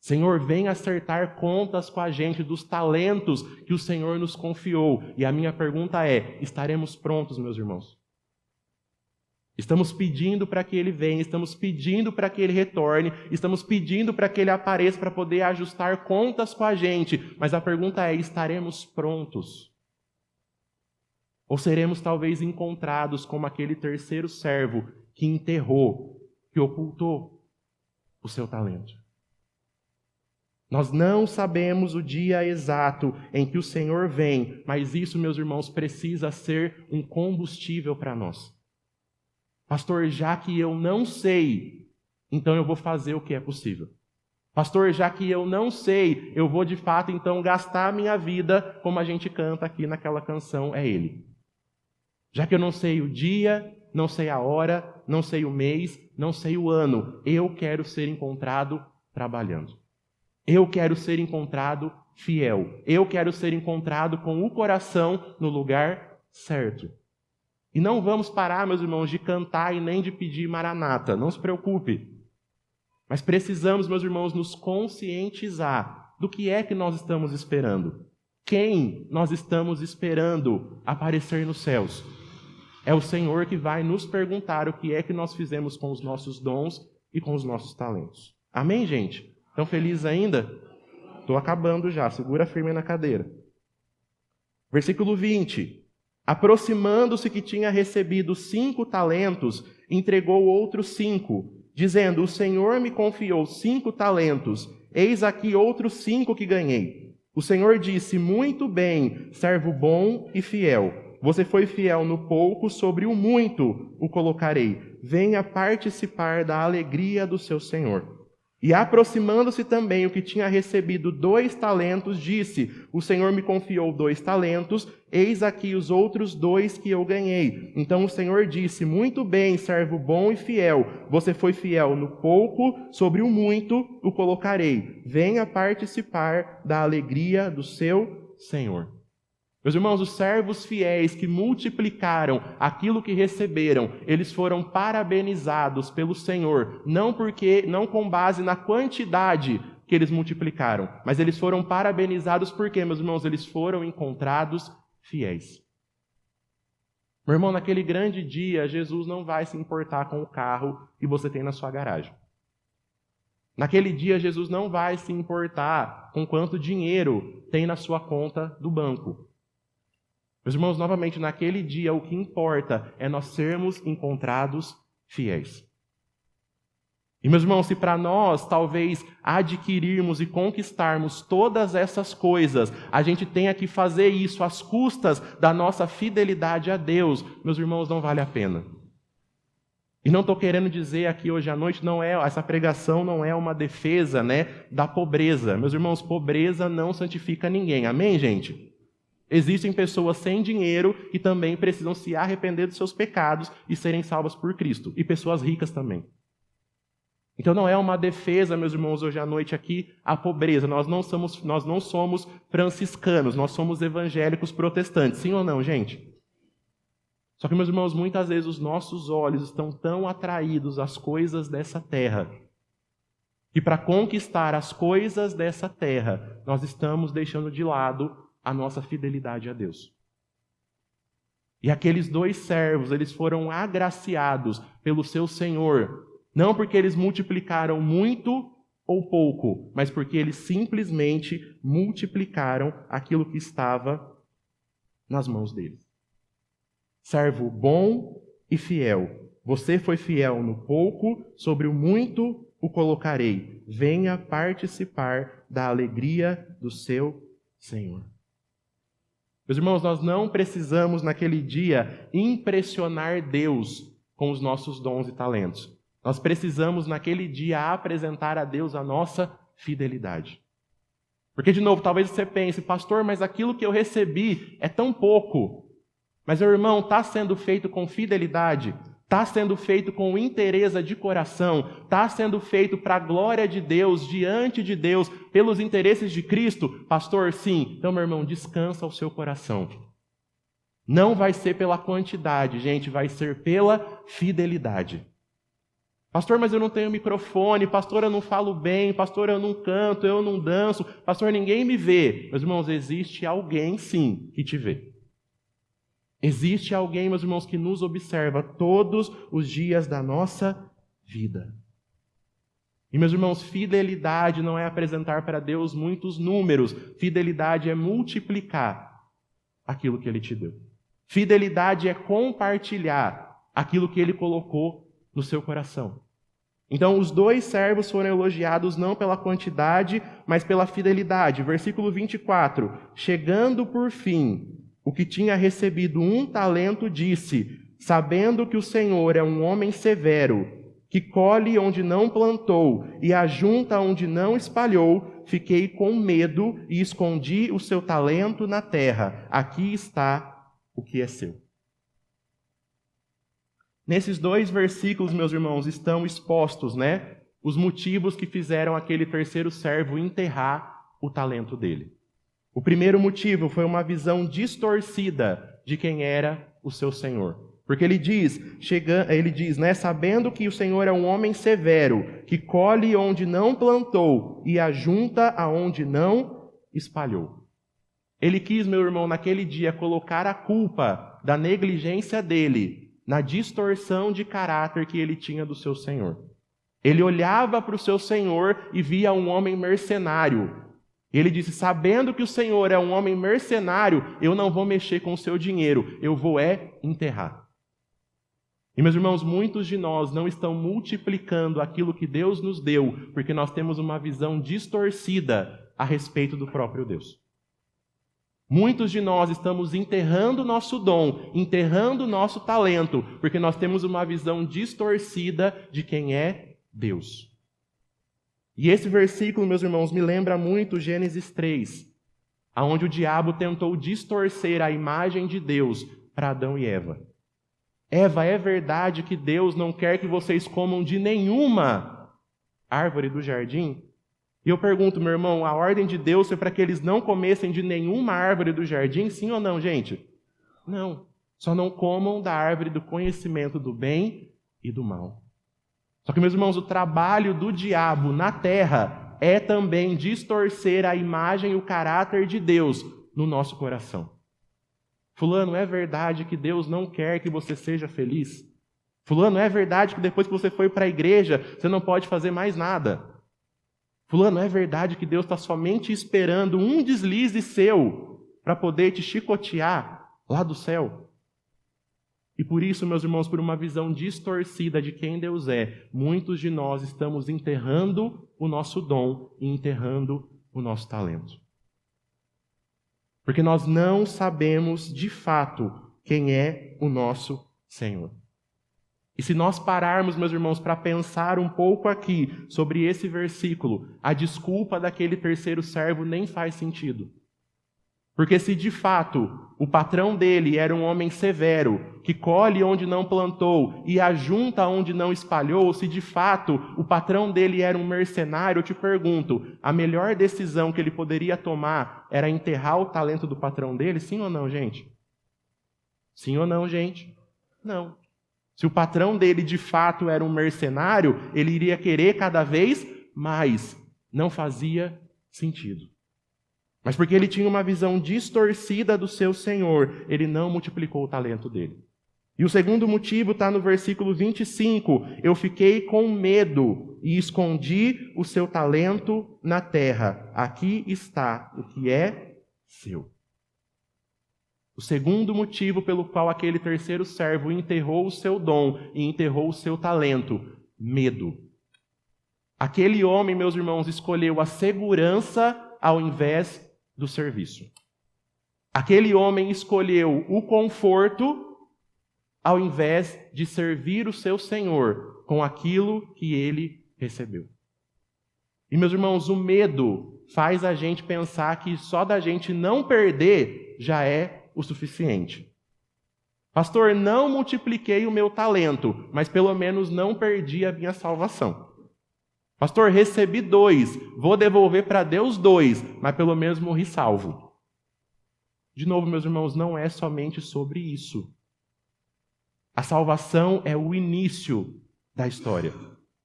Senhor, vem acertar contas com a gente dos talentos que o Senhor nos confiou. E a minha pergunta é, estaremos prontos, meus irmãos? Estamos pedindo para que Ele venha, estamos pedindo para que Ele retorne, estamos pedindo para que Ele apareça para poder ajustar contas com a gente. Mas a pergunta é, estaremos prontos? Ou seremos talvez encontrados como aquele terceiro servo que enterrou, que ocultou o seu talento? Nós não sabemos o dia exato em que o Senhor vem, mas isso, meus irmãos, precisa ser um combustível para nós. Pastor, já que eu não sei, então eu vou fazer o que é possível. Pastor, já que eu não sei, eu vou de fato então gastar a minha vida, como a gente canta aqui naquela canção, é Ele. Já que eu não sei o dia, não sei a hora, não sei o mês, não sei o ano, eu quero ser encontrado trabalhando. Eu quero ser encontrado fiel. Eu quero ser encontrado com o coração no lugar certo. E não vamos parar, meus irmãos, de cantar e nem de pedir maranata. Não se preocupe. Mas precisamos, meus irmãos, nos conscientizar do que é que nós estamos esperando. Quem nós estamos esperando aparecer nos céus? É o Senhor que vai nos perguntar o que é que nós fizemos com os nossos dons e com os nossos talentos. Amém, gente? Estão felizes ainda? Estou acabando já, segura firme na cadeira. Versículo 20. Aproximando-se que tinha recebido 5 talentos, entregou outros 5, dizendo, o Senhor me confiou 5 talentos, eis aqui outros 5 que ganhei. O Senhor disse, muito bem, servo bom e fiel. Você foi fiel no pouco, sobre o muito o colocarei. Venha participar da alegria do seu Senhor. E aproximando-se também o que tinha recebido 2 talentos, disse, o Senhor me confiou 2 talentos, eis aqui os outros 2 que eu ganhei. Então o Senhor disse, muito bem, servo bom e fiel, você foi fiel no pouco, sobre o muito o colocarei. Venha participar da alegria do seu Senhor. Meus irmãos, os servos fiéis que multiplicaram aquilo que receberam, eles foram parabenizados pelo Senhor, não com base na quantidade que eles multiplicaram, mas eles foram parabenizados porque, meus irmãos, eles foram encontrados fiéis. Meu irmão, naquele grande dia, Jesus não vai se importar com o carro que você tem na sua garagem. Naquele dia, Jesus não vai se importar com quanto dinheiro tem na sua conta do banco. Meus irmãos, novamente, naquele dia, o que importa é nós sermos encontrados fiéis. E, meus irmãos, se para nós, talvez, adquirirmos e conquistarmos todas essas coisas, a gente tenha que fazer isso às custas da nossa fidelidade a Deus, meus irmãos, não vale a pena. E não estou querendo dizer aqui hoje à noite, essa pregação não é uma defesa, da pobreza. Meus irmãos, pobreza não santifica ninguém. Amém, gente? Existem pessoas sem dinheiro que também precisam se arrepender dos seus pecados e serem salvas por Cristo. E pessoas ricas também. Então não é uma defesa, meus irmãos, hoje à noite aqui, a pobreza. Nós não somos franciscanos, nós somos evangélicos protestantes. Sim ou não, gente? Só que, meus irmãos, muitas vezes os nossos olhos estão tão atraídos às coisas dessa terra, que para conquistar as coisas dessa terra, nós estamos deixando de lado a nossa fidelidade a Deus. E aqueles 2 servos, eles foram agraciados pelo seu Senhor, não porque eles multiplicaram muito ou pouco, mas porque eles simplesmente multiplicaram aquilo que estava nas mãos deles. Servo bom e fiel, você foi fiel no pouco, sobre o muito o colocarei. Venha participar da alegria do seu Senhor. Meus irmãos, nós não precisamos naquele dia impressionar Deus com os nossos dons e talentos. Nós precisamos naquele dia apresentar a Deus a nossa fidelidade. Porque, de novo, talvez você pense, pastor, mas aquilo que eu recebi é tão pouco. Mas, meu irmão, está sendo feito com fidelidade, está sendo feito com inteireza de coração, está sendo feito para a glória de Deus, diante de Deus, pelos interesses de Cristo, pastor, sim. Então, meu irmão, descansa o seu coração. Não vai ser pela quantidade, gente, vai ser pela fidelidade. Pastor, mas eu não tenho microfone. Pastor, eu não falo bem. Pastor, eu não canto, eu não danço. Pastor, ninguém me vê. Meus irmãos, existe alguém, sim, que te vê. Existe alguém, meus irmãos, que nos observa todos os dias da nossa vida. E, meus irmãos, fidelidade não é apresentar para Deus muitos números. Fidelidade é multiplicar aquilo que Ele te deu. Fidelidade é compartilhar aquilo que Ele colocou no seu coração. Então, os dois servos foram elogiados não pela quantidade, mas pela fidelidade. Versículo 24. Chegando por fim, o que tinha recebido 1 talento disse, sabendo que o Senhor é um homem severo, que colhe onde não plantou e ajunta onde não espalhou, fiquei com medo e escondi o seu talento na terra. Aqui está o que é seu. Nesses dois versículos, meus irmãos, estão expostos, os motivos que fizeram aquele terceiro servo enterrar o talento dele. O primeiro motivo foi uma visão distorcida de quem era o seu Senhor. Porque ele diz, sabendo que o Senhor é um homem severo, que colhe onde não plantou e ajunta aonde não espalhou. Ele quis, meu irmão, naquele dia colocar a culpa da negligência dele na distorção de caráter que ele tinha do seu Senhor. Ele olhava para o seu Senhor e via um homem mercenário. Ele disse, sabendo que o Senhor é um homem mercenário, eu não vou mexer com o seu dinheiro, eu vou enterrar. E, meus irmãos, muitos de nós não estão multiplicando aquilo que Deus nos deu, porque nós temos uma visão distorcida a respeito do próprio Deus. Muitos de nós estamos enterrando o nosso dom, enterrando o nosso talento, porque nós temos uma visão distorcida de quem é Deus. E esse versículo, meus irmãos, me lembra muito Gênesis 3, onde o diabo tentou distorcer a imagem de Deus para Adão e Eva. Eva, é verdade que Deus não quer que vocês comam de nenhuma árvore do jardim? E eu pergunto, meu irmão, a ordem de Deus foi para que eles não comessem de nenhuma árvore do jardim, sim ou não, gente? Não. Só não comam da árvore do conhecimento do bem e do mal. Só que, meus irmãos, o trabalho do diabo na terra é também distorcer a imagem e o caráter de Deus no nosso coração. Fulano, é verdade que Deus não quer que você seja feliz? Fulano, é verdade que depois que você foi para a igreja, você não pode fazer mais nada? Fulano, é verdade que Deus está somente esperando um deslize seu para poder te chicotear lá do céu? E por isso, meus irmãos, por uma visão distorcida de quem Deus é, muitos de nós estamos enterrando o nosso dom e enterrando o nosso talento. Porque nós não sabemos de fato quem é o nosso Senhor. E se nós pararmos, meus irmãos, para pensar um pouco aqui sobre esse versículo, a desculpa daquele terceiro servo nem faz sentido. Porque se de fato o patrão dele era um homem severo, que colhe onde não plantou e ajunta onde não espalhou, ou se de fato o patrão dele era um mercenário, eu te pergunto, a melhor decisão que ele poderia tomar era enterrar o talento do patrão dele? Sim ou não, gente? Sim ou não, gente? Não. Se o patrão dele de fato era um mercenário, ele iria querer cada vez mais. Não fazia sentido. Mas porque ele tinha uma visão distorcida do seu Senhor, ele não multiplicou o talento dele. E o segundo motivo está no versículo 25. Eu fiquei com medo e escondi o seu talento na terra. Aqui está o que é seu. O segundo motivo pelo qual aquele terceiro servo enterrou o seu dom e enterrou o seu talento, medo. Aquele homem, meus irmãos, escolheu a segurança ao invés do serviço. Aquele homem escolheu o conforto ao invés de servir o seu Senhor com aquilo que ele recebeu. E, meus irmãos, o medo faz a gente pensar que só da gente não perder já é o suficiente. Pastor, não multipliquei o meu talento, mas pelo menos não perdi a minha salvação. Pastor, recebi 2, vou devolver para Deus 2, mas pelo menos morri salvo. De novo, meus irmãos, não é somente sobre isso. A salvação é o início da história.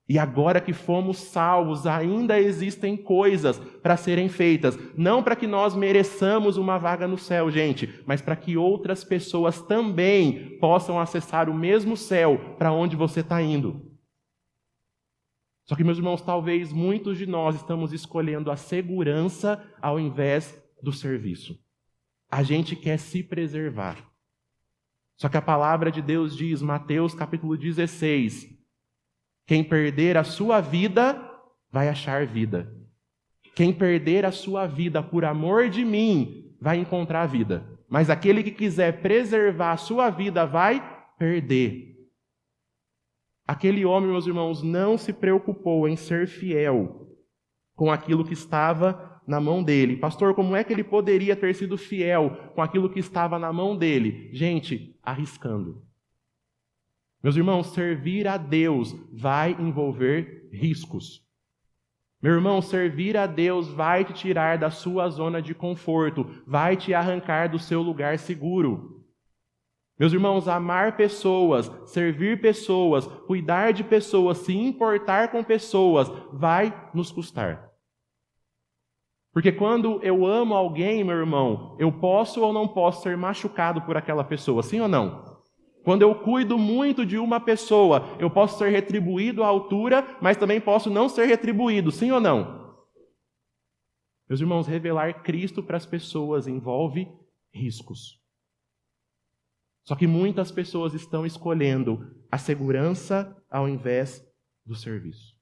E agora que fomos salvos, ainda existem coisas para serem feitas. Não para que nós mereçamos uma vaga no céu, gente, mas para que outras pessoas também possam acessar o mesmo céu para onde você está indo. Só que, meus irmãos, talvez muitos de nós estamos escolhendo a segurança ao invés do serviço. A gente quer se preservar. Só que a palavra de Deus diz, Mateus capítulo 16, quem perder a sua vida, vai achar vida. Quem perder a sua vida por amor de mim, vai encontrar vida. Mas aquele que quiser preservar a sua vida, vai perder. Aquele homem, meus irmãos, não se preocupou em ser fiel com aquilo que estava na mão dele. Pastor, como é que ele poderia ter sido fiel com aquilo que estava na mão dele? Gente, arriscando. Meus irmãos, servir a Deus vai envolver riscos. Meu irmão, servir a Deus vai te tirar da sua zona de conforto, vai te arrancar do seu lugar seguro. Meus irmãos, amar pessoas, servir pessoas, cuidar de pessoas, se importar com pessoas, vai nos custar. Porque quando eu amo alguém, meu irmão, eu posso ou não posso ser machucado por aquela pessoa, sim ou não? Quando eu cuido muito de uma pessoa, eu posso ser retribuído à altura, mas também posso não ser retribuído, sim ou não? Meus irmãos, revelar Cristo para as pessoas envolve riscos. Só que muitas pessoas estão escolhendo a segurança ao invés do serviço.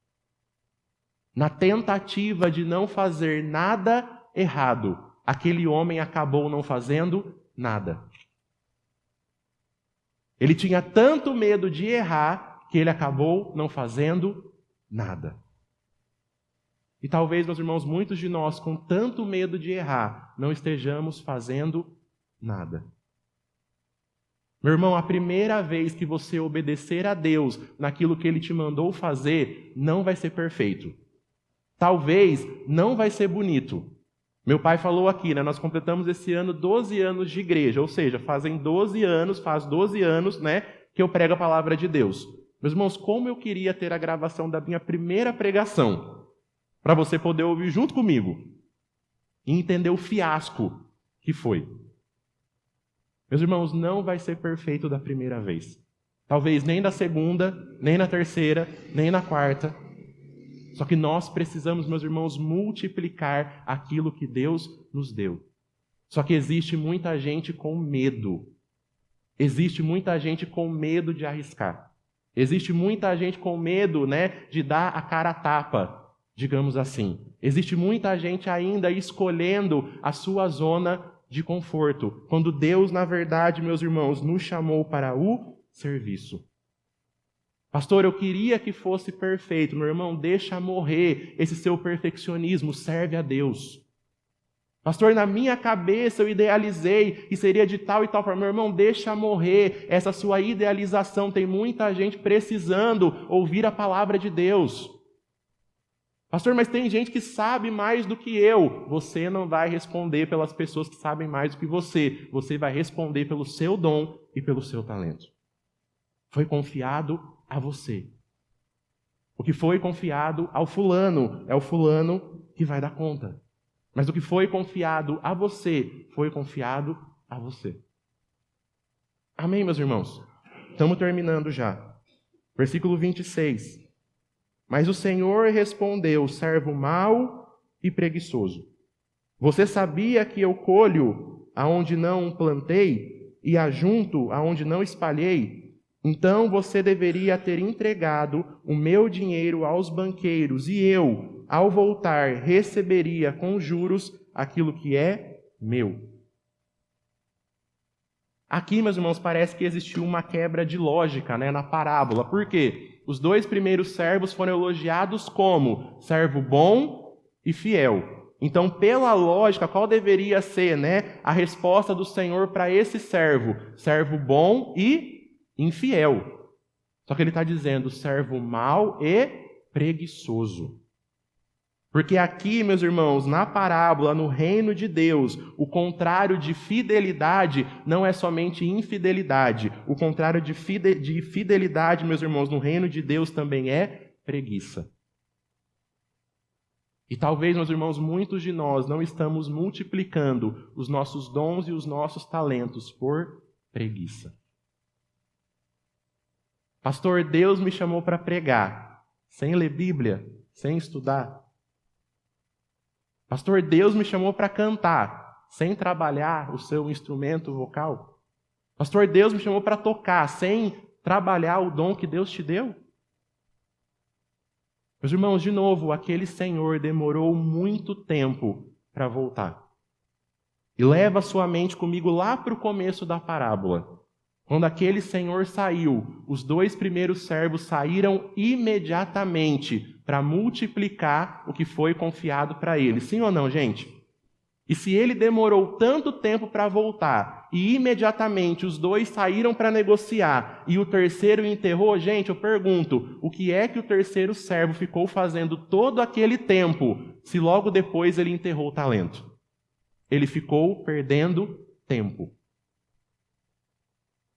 Na tentativa de não fazer nada errado, aquele homem acabou não fazendo nada. Ele tinha tanto medo de errar que ele acabou não fazendo nada. E talvez, meus irmãos, muitos de nós, com tanto medo de errar, não estejamos fazendo nada. Meu irmão, a primeira vez que você obedecer a Deus naquilo que Ele te mandou fazer, não vai ser perfeito. Talvez não vai ser bonito. Meu pai falou aqui, nós completamos esse ano 12 anos de igreja, ou seja, faz 12 anos, que eu prego a palavra de Deus. Meus irmãos, como eu queria ter a gravação da minha primeira pregação, para você poder ouvir junto comigo e entender o fiasco que foi. Meus irmãos, não vai ser perfeito da primeira vez. Talvez nem da segunda, nem na terceira, nem na quarta. Só que nós precisamos, meus irmãos, multiplicar aquilo que Deus nos deu. Só que existe muita gente com medo. Existe muita gente com medo de arriscar. Existe muita gente com medo, de dar a cara a tapa, digamos assim. Existe muita gente ainda escolhendo a sua zona de conforto, quando Deus, na verdade, meus irmãos, nos chamou para o serviço. Pastor, eu queria que fosse perfeito. Meu irmão, deixa morrer esse seu perfeccionismo, serve a Deus. Pastor, na minha cabeça eu idealizei que seria de tal e tal forma. Meu irmão, deixa morrer essa sua idealização. Tem muita gente precisando ouvir a palavra de Deus. Pastor, mas tem gente que sabe mais do que eu. Você não vai responder pelas pessoas que sabem mais do que você. Você vai responder pelo seu dom e pelo seu talento. Foi confiado a você. O que foi confiado ao fulano, é o fulano que vai dar conta. Mas o que foi confiado a você, foi confiado a você. Amém, meus irmãos? Estamos terminando já. Versículo 26. Mas o Senhor respondeu, servo mau e preguiçoso. Você sabia que eu colho aonde não plantei e ajunto aonde não espalhei? Então você deveria ter entregado o meu dinheiro aos banqueiros, e eu, ao voltar, receberia com juros aquilo que é meu. Aqui, meus irmãos, parece que existiu uma quebra de lógica, na parábola. Por quê? Os dois primeiros servos foram elogiados como servo bom e fiel. Então, pela lógica, qual deveria ser, a resposta do Senhor para esse servo? Servo bom e infiel. Só que ele está dizendo servo mau e preguiçoso. Porque aqui, meus irmãos, na parábola, no reino de Deus, o contrário de fidelidade não é somente infidelidade. O contrário de fidelidade, meus irmãos, no reino de Deus também é preguiça. E talvez, meus irmãos, muitos de nós não estamos multiplicando os nossos dons e os nossos talentos por preguiça. Pastor, Deus me chamou para pregar, sem ler Bíblia, sem estudar. Pastor, Deus me chamou para cantar, sem trabalhar o seu instrumento vocal. Pastor, Deus me chamou para tocar, sem trabalhar o dom que Deus te deu. Meus irmãos, de novo, aquele Senhor demorou muito tempo para voltar. E leva a sua mente comigo lá para o começo da parábola. Quando aquele Senhor saiu, os 2 primeiros servos saíram imediatamente para multiplicar o que foi confiado para eles. Sim ou não, gente? E se ele demorou tanto tempo para voltar, e imediatamente os 2 saíram para negociar, e o terceiro enterrou, gente, eu pergunto, o que é que o terceiro servo ficou fazendo todo aquele tempo, se logo depois ele enterrou o talento? Ele ficou perdendo tempo.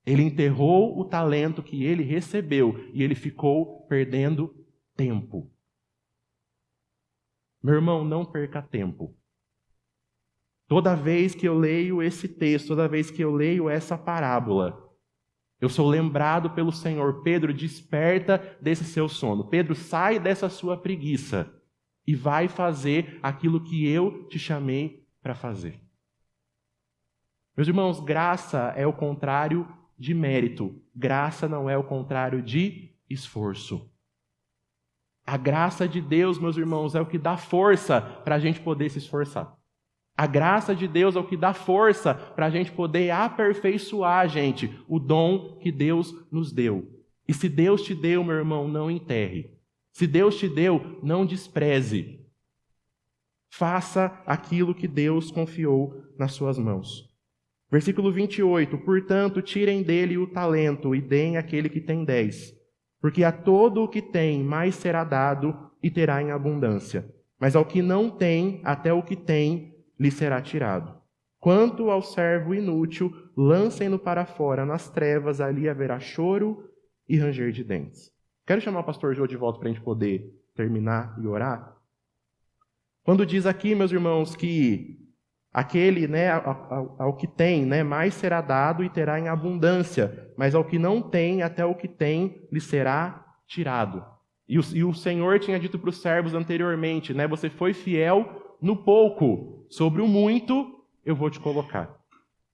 Ele enterrou o talento que ele recebeu, e ele ficou perdendo tempo. Meu irmão, não perca tempo. Toda vez que eu leio esse texto, toda vez que eu leio essa parábola, eu sou lembrado pelo Senhor: Pedro, desperta desse seu sono. Pedro, sai dessa sua preguiça e vai fazer aquilo que eu te chamei para fazer. Meus irmãos, graça é o contrário de mérito. Graça não é o contrário de esforço. A graça de Deus, meus irmãos, é o que dá força para a gente poder se esforçar. A graça de Deus é o que dá força para a gente poder aperfeiçoar, gente, o dom que Deus nos deu. E se Deus te deu, meu irmão, não enterre. Se Deus te deu, não despreze. Faça aquilo que Deus confiou nas suas mãos. Versículo 28. Portanto, tirem dele o talento e deem àquele que tem 10. Porque a todo o que tem, mais será dado e terá em abundância. Mas ao que não tem, até o que tem, lhe será tirado. Quanto ao servo inútil, lancem-no para fora nas trevas, ali haverá choro e ranger de dentes. Quero chamar o pastor Jô de volta para a gente poder terminar e orar. Quando diz aqui, meus irmãos, que aquele, ao que tem, mais será dado e terá em abundância, mas ao que não tem, até o que tem, lhe será tirado. E o Senhor tinha dito para os servos anteriormente, você foi fiel no pouco, sobre o muito eu vou te colocar.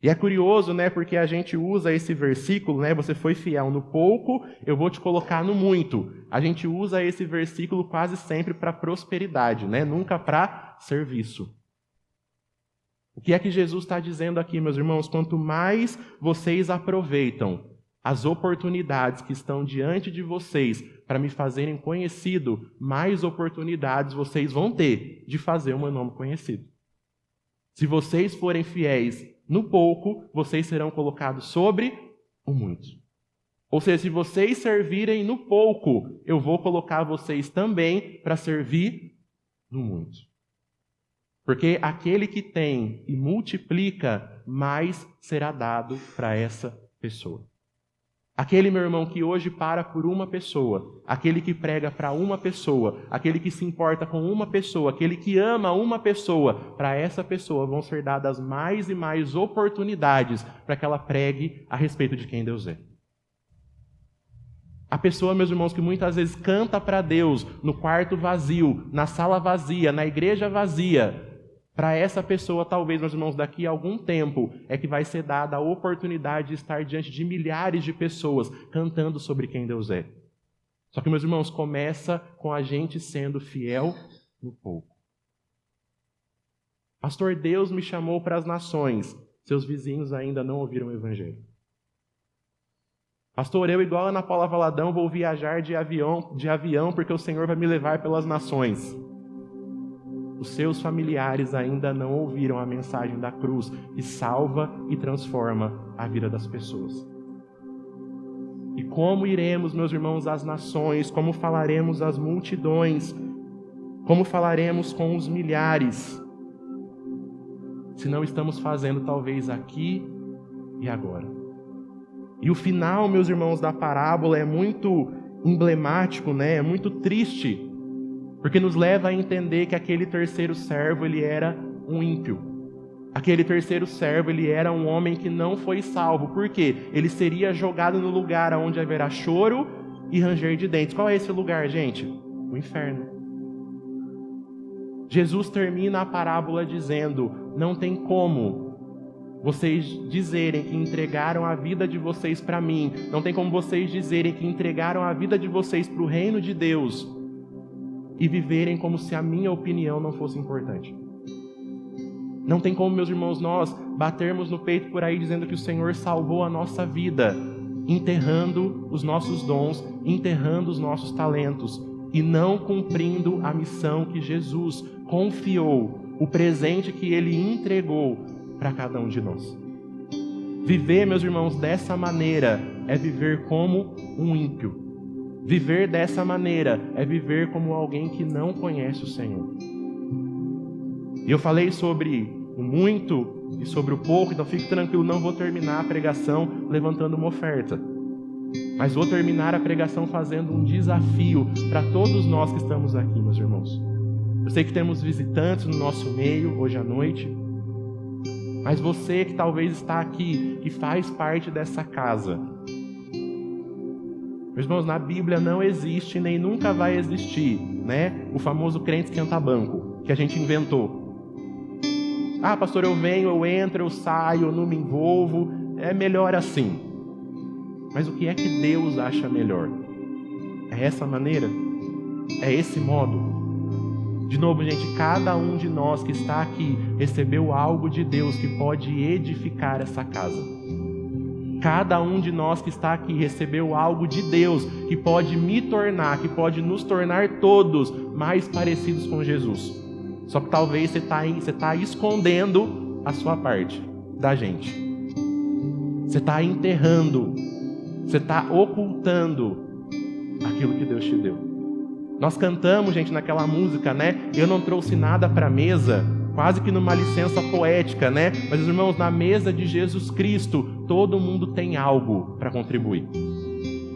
E é curioso, porque a gente usa esse versículo, você foi fiel no pouco, eu vou te colocar no muito. A gente usa esse versículo quase sempre para prosperidade, nunca para serviço. O que é que Jesus está dizendo aqui, meus irmãos? Quanto mais vocês aproveitam as oportunidades que estão diante de vocês para me fazerem conhecido, mais oportunidades vocês vão ter de fazer o meu nome conhecido. Se vocês forem fiéis no pouco, vocês serão colocados sobre o muito. Ou seja, se vocês servirem no pouco, eu vou colocar vocês também para servir no muito. Porque aquele que tem e multiplica, mais será dado para essa pessoa. Aquele, meu irmão, que hoje para por uma pessoa, aquele que prega para uma pessoa, aquele que se importa com uma pessoa, aquele que ama uma pessoa, para essa pessoa vão ser dadas mais e mais oportunidades para que ela pregue a respeito de quem Deus é. A pessoa, meus irmãos, que muitas vezes canta para Deus no quarto vazio, na sala vazia, na igreja vazia, para essa pessoa, talvez, meus irmãos, daqui a algum tempo, é que vai ser dada a oportunidade de estar diante de milhares de pessoas cantando sobre quem Deus é. Só que, meus irmãos, começa com a gente sendo fiel no pouco. Pastor, Deus me chamou para as nações. Seus vizinhos ainda não ouviram o Evangelho. Pastor, eu, igual a Ana Paula Valadão, vou viajar de avião porque o Senhor vai me levar pelas nações. Os seus familiares ainda não ouviram a mensagem da cruz que salva e transforma a vida das pessoas. E como iremos, meus irmãos, às nações, como falaremos às multidões, como falaremos com os milhares, se não estamos fazendo talvez aqui e agora? E o final, meus irmãos, da parábola é muito emblemático, né? É muito triste, porque nos leva a entender que aquele terceiro servo, ele era um ímpio. Aquele terceiro servo, ele era um homem que não foi salvo. Por quê? Ele seria jogado no lugar onde haverá choro e ranger de dentes. Qual é esse lugar, gente? O inferno. Jesus termina a parábola dizendo: não tem como vocês dizerem que entregaram a vida de vocês para mim, não tem como vocês dizerem que entregaram a vida de vocês para o reino de Deus e viverem como se a minha opinião não fosse importante. Não tem como, meus irmãos, nós batermos no peito por aí dizendo que o Senhor salvou a nossa vida, enterrando os nossos dons, enterrando os nossos talentos e não cumprindo a missão que Jesus confiou, o presente que Ele entregou para cada um de nós. Viver, meus irmãos, dessa maneira é viver como um ímpio. Viver dessa maneira é viver como alguém que não conhece o Senhor. E eu falei sobre o muito e sobre o pouco, então fique tranquilo, não vou terminar a pregação levantando uma oferta. Mas vou terminar a pregação fazendo um desafio para todos nós que estamos aqui, meus irmãos. Eu sei que temos visitantes no nosso meio hoje à noite, mas você que talvez está aqui, que faz parte dessa casa. Meus irmãos, na Bíblia não existe nem nunca vai existir, né, o famoso crente esquenta-banco, que a gente inventou. Ah, pastor, eu venho, eu entro, eu saio, eu não me envolvo, é melhor assim. Mas o que é que Deus acha melhor? É essa maneira? É esse modo? De novo, gente, cada um de nós que está aqui recebeu algo de Deus que pode edificar essa casa. Cada um de nós que está aqui recebeu algo de Deus que pode me tornar, que pode nos tornar todos mais parecidos com Jesus. Só que talvez você está escondendo a sua parte da gente. Você está enterrando, você está ocultando aquilo que Deus te deu. Nós cantamos, gente, naquela música, né? Eu não trouxe nada para a mesa, quase que numa licença poética, né? Mas, irmãos, na mesa de Jesus Cristo, todo mundo tem algo para contribuir.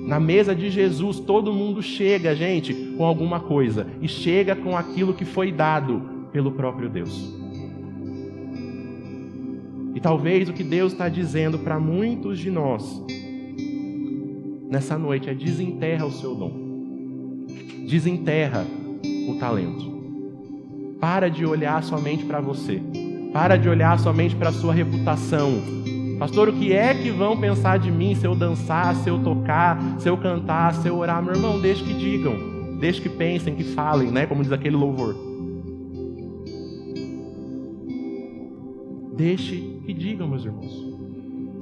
Na mesa de Jesus, todo mundo chega, gente, com alguma coisa. E chega com aquilo que foi dado pelo próprio Deus. E talvez o que Deus está dizendo para muitos de nós nessa noite é: desenterra o seu dom. Desenterra o talento. Para de olhar somente para você. Para de olhar somente para a sua reputação. Pastor, o que é que vão pensar de mim se eu dançar, se eu tocar, se eu cantar, se eu orar? Meu irmão, deixe que digam. Deixe que pensem, que falem, né? Como diz aquele louvor. Deixe que digam, meus irmãos.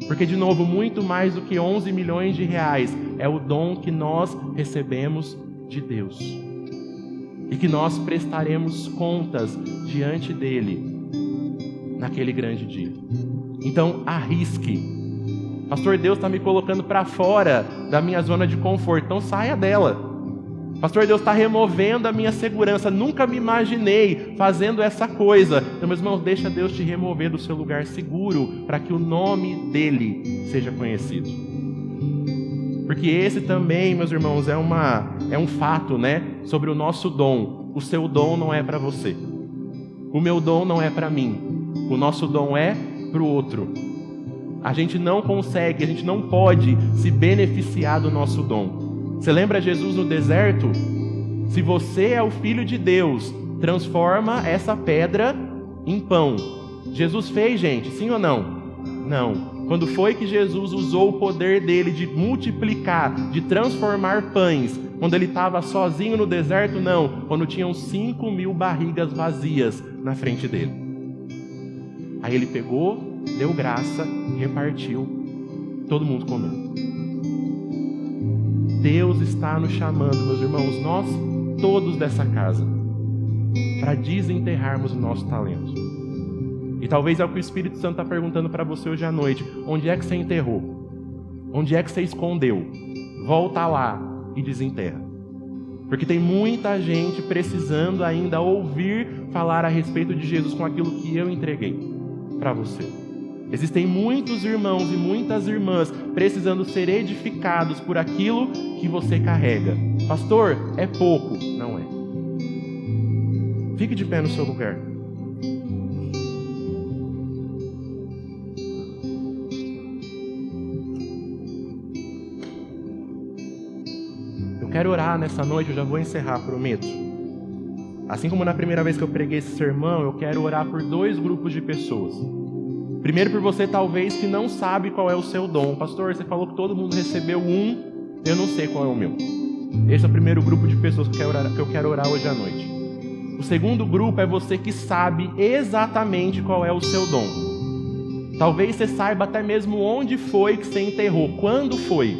Porque, de novo, muito mais do que 11 milhões de reais é o dom que nós recebemos de Deus. E que nós prestaremos contas diante dele naquele grande dia. Então, arrisque. Pastor, Deus está me colocando para fora da minha zona de conforto. Então, saia dela. Pastor, Deus está removendo a minha segurança. Nunca me imaginei fazendo essa coisa. Então, meus irmãos, deixa Deus te remover do seu lugar seguro para que o nome dele seja conhecido. Porque esse também, meus irmãos, é um fato, né? Sobre o nosso dom. O seu dom não é para você. O meu dom não é para mim. O nosso dom é para o outro. A gente não consegue, a gente não pode se beneficiar do nosso dom. Você lembra Jesus no deserto? Se você é o Filho de Deus, transforma essa pedra em pão. Jesus fez, gente, sim ou não? Não. Quando foi que Jesus usou o poder dele de multiplicar, de transformar pães? Quando ele estava sozinho no deserto? Não. Quando tinham 5.000 barrigas vazias na frente dele. Aí ele pegou, deu graça, repartiu. Todo mundo comeu. Deus está nos chamando, meus irmãos, nós todos dessa casa, para desenterrarmos o nosso talento. E talvez é o que o Espírito Santo está perguntando para você hoje à noite. Onde é que você enterrou? Onde é que você escondeu? Volta lá e desenterra. Porque tem muita gente precisando ainda ouvir falar a respeito de Jesus com aquilo que eu entreguei para você. Existem muitos irmãos e muitas irmãs precisando ser edificados por aquilo que você carrega. Pastor, é pouco. Não é. Fique de pé no seu lugar. Eu quero orar nessa noite, eu já vou encerrar, prometo. Assim como na primeira vez que eu preguei esse sermão, eu quero orar por 2 grupos de pessoas. Primeiro por você talvez que não sabe qual é o seu dom. Pastor, você falou que todo mundo recebeu um, eu não sei qual é o meu. Esse é o primeiro grupo de pessoas que eu quero orar hoje à noite. O segundo grupo é você que sabe exatamente qual é o seu dom. Talvez você saiba até mesmo onde foi que você enterrou, quando foi.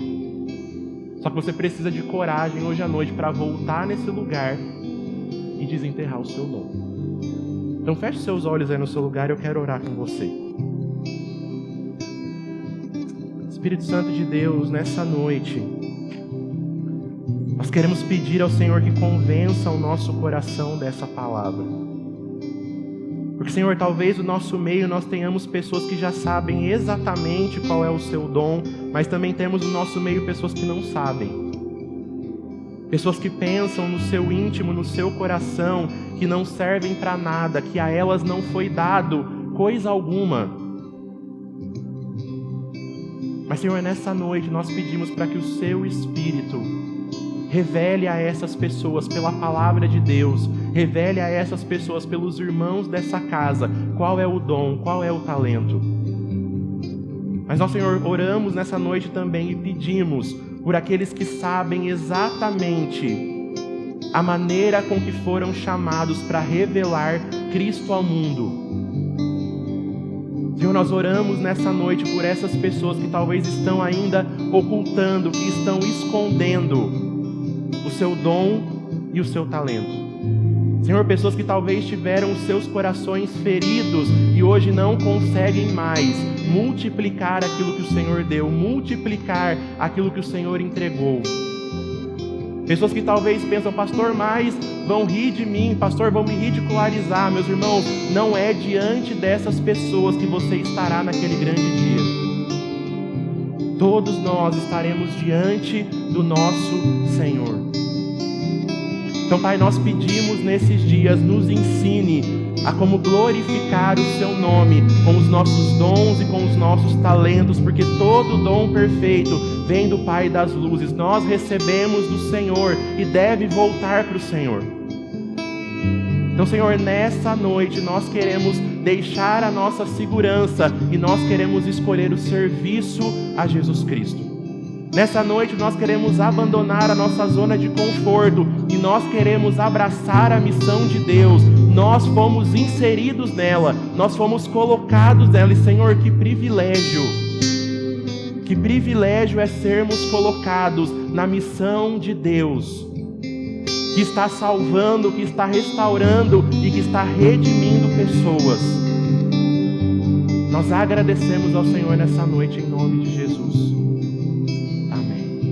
Só que você precisa de coragem hoje à noite para voltar nesse lugar e desenterrar o seu dom. Então feche seus olhos aí no seu lugar, eu quero orar com você. Espírito Santo de Deus, nessa noite, nós queremos pedir ao Senhor que convença o nosso coração dessa palavra. Porque, Senhor, talvez no nosso meio nós tenhamos pessoas que já sabem exatamente qual é o seu dom, mas também temos no nosso meio pessoas que não sabem. Pessoas que pensam no seu íntimo, no seu coração, que não servem para nada, que a elas não foi dado coisa alguma. Mas, Senhor, nessa noite nós pedimos para que o seu Espírito revele a essas pessoas pela palavra de Deus, revele a essas pessoas pelos irmãos dessa casa qual é o dom, qual é o talento. Mas nós, Senhor, oramos nessa noite também e pedimos por aqueles que sabem exatamente a maneira com que foram chamados para revelar Cristo ao mundo. Senhor, nós oramos nessa noite por essas pessoas que talvez estão ainda ocultando, que estão escondendo o seu dom e o seu talento. Senhor, pessoas que talvez tiveram os seus corações feridos e hoje não conseguem mais multiplicar aquilo que o Senhor deu, multiplicar aquilo que o Senhor entregou. Pessoas que talvez pensam, pastor, mas vão rir de mim, pastor, vão me ridicularizar. Meus irmãos, não é diante dessas pessoas que você estará naquele grande dia. Todos nós estaremos diante do nosso Senhor. Então, Pai, nós pedimos nesses dias, nos ensine a como glorificar o Seu nome com os nossos dons e com os nossos talentos, porque todo dom perfeito vem do Pai das luzes. Nós recebemos do Senhor e deve voltar para o Senhor. Então, Senhor, nessa noite nós queremos deixar a nossa segurança e nós queremos escolher o serviço a Jesus Cristo. Nessa noite nós queremos abandonar a nossa zona de conforto e nós queremos abraçar a missão de Deus. Nós fomos inseridos nela, nós fomos colocados nela. E, Senhor, que privilégio é sermos colocados na missão de Deus, que está salvando, que está restaurando e que está redimindo pessoas. Nós agradecemos ao Senhor nessa noite em nome de Jesus.